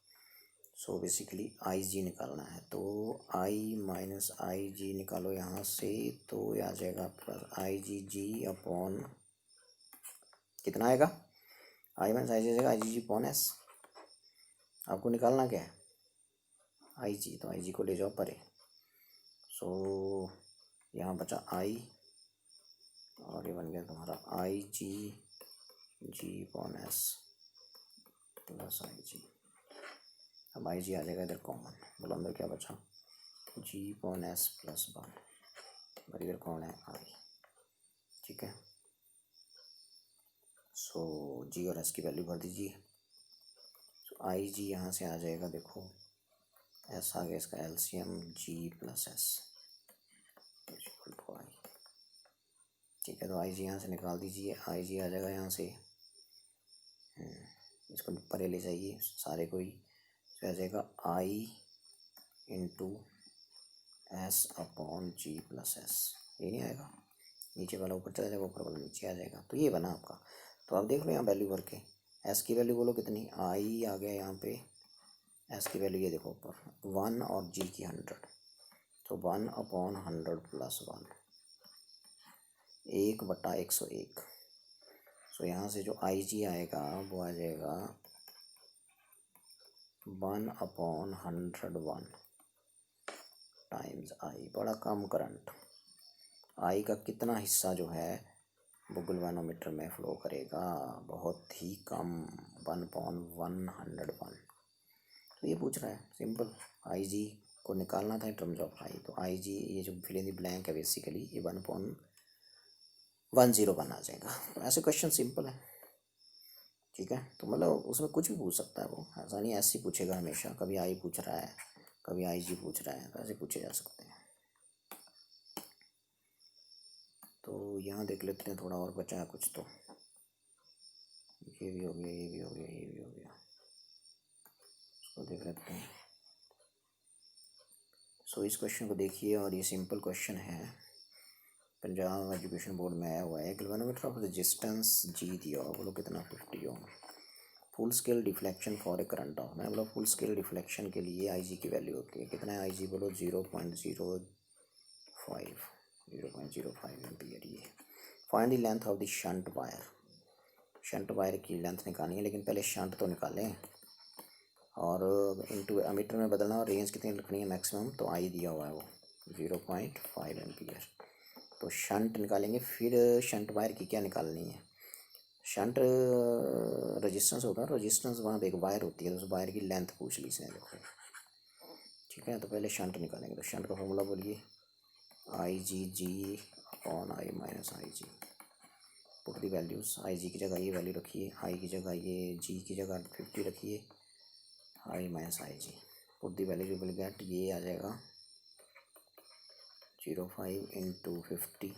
Speaker 1: सो बेसिकली आई जी निकालना है, तो आई माइनस आई जी निकालो यहाँ से, तो ये आ जाएगा प्लस आई जी जी अपॉन कितना आएगा, आई माइनस आई जी जाएगा आई जी जी अपॉन एस। आपको निकालना क्या है, आई जी, तो आई जी को ले जाओ परे। सो यहाँ बचा आई और ये बन गया तुम्हारा आई G G upon S plus आई जी। अब आई जी आ जाएगा इधर कॉमन, बोलो अंदर क्या बचा, जी अपॉन एस प्लस 1, और इधर कौन है आई, ठीक है। सो जी और एस की वैल्यू भर दीजिए। सो आई जी यहाँ से आ जाएगा, देखो एस आ गया, इसका LCM G plus S equal to I, ठीक है। तो आई जी यहाँ से निकाल दीजिए, आई जी आ जाएगा यहाँ से, इसको परे ले जाइए सारे को ही, तो आ जाएगा आई इंटू एस अपॉन जी प्लस एस, ये नहीं आएगा, नीचे वाला ऊपर चला जाएगा, ऊपर वाला नीचे आ जाएगा। तो ये बना आपका। तो आप देख लो यहाँ वैल्यू भर के, एस की वैल्यू बोलो कितनी, आई आ गया यहाँ पे, एस की वैल्यू ये देखो ऊपर 1 और जी की 100, तो 1 अपॉन 100 प्लस 1, 1/101। सो यहाँ से जो आई जी आएगा वो आ जाएगा 1 अपॉन 101 टाइम्स आई। बड़ा कम करंट, आई का कितना हिस्सा जो है वो गैल्वेनोमीटर में फ्लो करेगा, बहुत ही कम, 1/101। तो ये पूछ रहा है सिंपल, आई जी को निकालना था इन टर्म्स ऑफ आई। तो आई जी ये जो फिल इन द ब्लैंक है बेसिकली ये 1/101 आ जाएगा। तो ऐसे क्वेश्चन सिंपल है, ठीक है। तो मतलब उसमें कुछ भी पूछ सकता है वो, ऐसा नहीं ऐसे ही पूछेगा हमेशा, कभी आई पूछ रहा है कभी आई जी पूछ रहा है, तो ऐसे पूछे जा सकते हैं। तो यहाँ देख लेते हैं, थोड़ा और बचा है कुछ, तो ये भी हो गया, ये भी हो गया, ये भी हो गया, इसको देख लेते हैं। सो इस क्वेश्चन को देखिए, और ये सिंपल क्वेश्चन है, पंजाब एजुकेशन बोर्ड में आया हुआ है। गैल्वेनोमीटर ऑफ रेजिस्टेंस जी दिया, बोलो कितना, 50 ohm. Full scale deflection for a current of, मैं बोला फुल स्केल डिफ्लेक्शन के लिए आई जी की वैल्यू होती है, कितना है आई जी, बोलो 0.05 एम्पियर। ये find the length of the shunt wire, shunt wire की लेंथ निकालनी है, लेकिन पहले शंट तो निकालें, और इनटू एमीटर में बदलना, और रेंज कितनी रखनी है मैक्सिमम, तो आई दिया हुआ है वो 0.5 एम्पियर। तो शंट निकालेंगे, फिर शंट वायर की क्या निकालनी है, शंट रेजिस्टेंस होता है, रेजिस्टेंस वहाँ पे एक वायर होती है, तो उस वायर की लेंथ पूछ ली इसने, देखो ठीक है, तो पहले शंट निकालेंगे। तो शंट का फॉर्मूला बोलिए, I G G upon I minus I G. Put the values, I G की जगह ये वैल्यू रखिए, आई की जगह ये जी की जगह 50 रखिए, I minus I G. Put the value will get, ये आ जाएगा 0.5 इंटू 50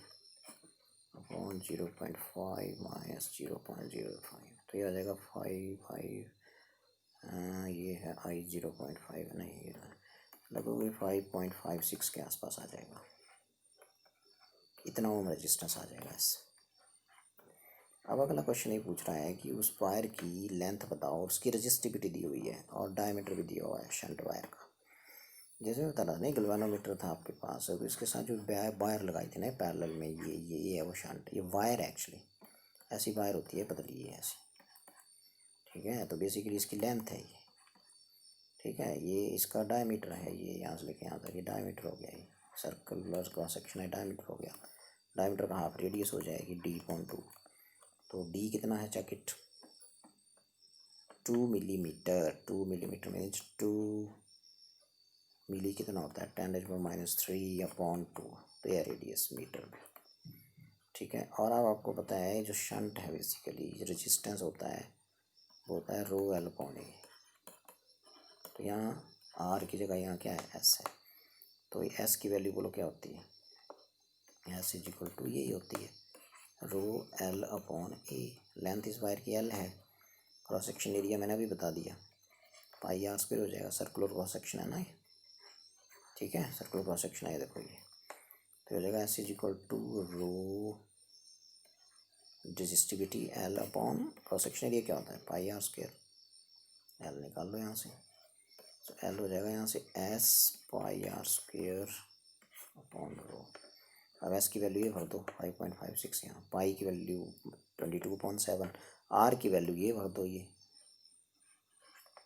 Speaker 1: अपॉन 0.5 माइनस 0.05। तो ये आ जाएगा 5 ये है आई 0.5 नहीं, ये लगभग 5.56 के आसपास आ जाएगा। इतना ओम रेजिस्टेंस आ जाएगा इससे। अब अगला क्वेश्चन ये पूछ रहा है कि उस वायर की लेंथ बताओ और उसकी रजिस्टिविटी दी हुई है और डायमीटर भी दिया हुआ है शंट वायर का। जैसे मैं बता रहा नहीं, गैल्वेनोमीटर था आपके पास, तो इसके साथ जो वायर लगाई थी ना पैरेलल में, ये है वो शंट, ये वायर एक्चुअली ऐसी वायर होती है, पतली है ऐसी, ठीक है। तो बेसिकली इसकी लेंथ है ये, ठीक है। ये इसका डायमीटर है, ये यहाँ से लेके यहाँ तक ये डायमीटर हो गया, ये सर्कुलर क्रॉस सेक्शन है, डायमीटर हो गया। डायमीटर का हाफ रेडियस हो जाएगी d/2। तो d कितना है, check it, 2 millimetre. 2 millimetre means 2 milli कितना होता है, 10⁻³ अपॉन 2। तो यह रेडियस मीटर में, ठीक है। और अब आपको पता है जो शंट है बेसिकली रेजिस्टेंस होता है वो होता है ρl/A। तो यहाँ R की जगह यहाँ क्या है, S है। तो S की वैल्यू बोलो क्या होती है, S = यही होती है ρl/A। लेंथ इस वायर की L है, क्रॉस सेक्शन एरिया मैंने अभी बता दिया, πr² हो जाएगा। सर्कुलर क्रॉस सेक्शन है ना ये, ठीक है, सर्कुलर क्रॉस सेक्शन है, देखो ये। तो हो जाएगा S = rho resistivity L/, cross section area क्या होता है, πr²। L निकाल लो यहाँ से, तो L हो जाएगा यहाँ से S πr² अपॉन रो। अब S की वैल्यू ये भर दो 5.56, यहाँ पाई की वैल्यू 22.7, R की वैल्यू ये भर दो, ये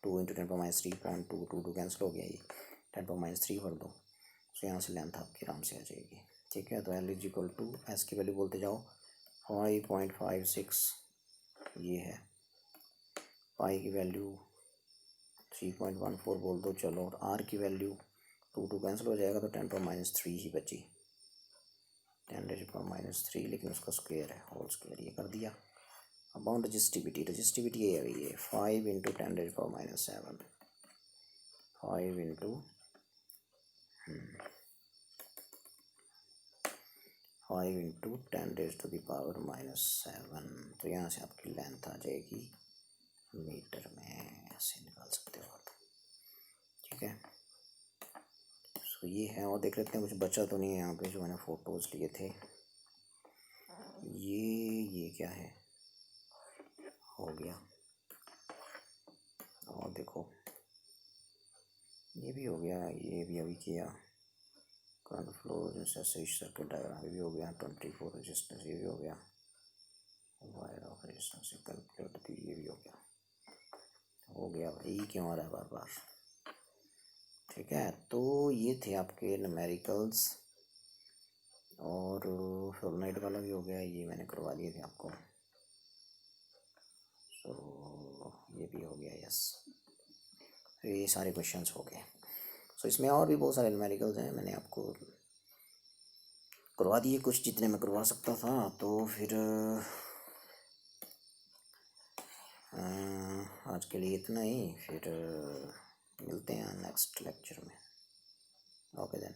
Speaker 1: 2 × 10⁻³ 2 कैंसिल हो गया, ये 10⁻³ भर दो। तो यहाँ से लेंथ आपकी आराम से आ जाएगी, ठीक है। तो L = S की वैल्यू बोलते जाओ 5.56 ये है, पाई की वैल्यू 3.14 बोल दो चलो, और R की वैल्यू 2 कैंसिल हो जाएगा, तो 10⁻³ ही बची, 10⁻³, लेकिन उसका स्क्वायर है, होल स्क्वायर ये कर दिया। अबाउट रजिस्टिविटी, रजिस्टिविटी ये है भैया 5 × 10⁻⁷ 5 इंटू 10⁻⁷। तो यहाँ से आपकी लेंथ आ जाएगी मीटर में, ऐसे निकाल सकते हो आप, ठीक है। तो ये है, और देख लेते हैं कुछ बचा तो नहीं है यहाँ पे जो मैंने फ़ोटोज़ लिए थे। ये क्या है, हो गया, और देखो ये भी हो गया, ये भी अभी किया, करंट फ्लो जैसे सर्किट डायग्राम ये भी हो गया, 24 रेजिस्टेंस ये भी हो गया, वायर ऑफ रेजिस्टेंस कैलकुलेट थी ये भी हो गया भाई, क्यों आ रहा है बार बार, ठीक है। तो ये थे आपके न्यूमेरिकल्स, और सोलनॉइड वाला भी हो गया, ये मैंने करवा दिए थे आपको, तो ये भी हो गया, यस। ये सारे क्वेश्चंस हो गए। सो इसमें और भी बहुत सारे न्यूमेरिकल्स हैं, मैंने आपको करवा दिए कुछ जितने मैं करवा सकता था। तो फिर आज के लिए इतना ही, फिर मिलते हैं नेक्स्ट लेक्चर में। Okay then.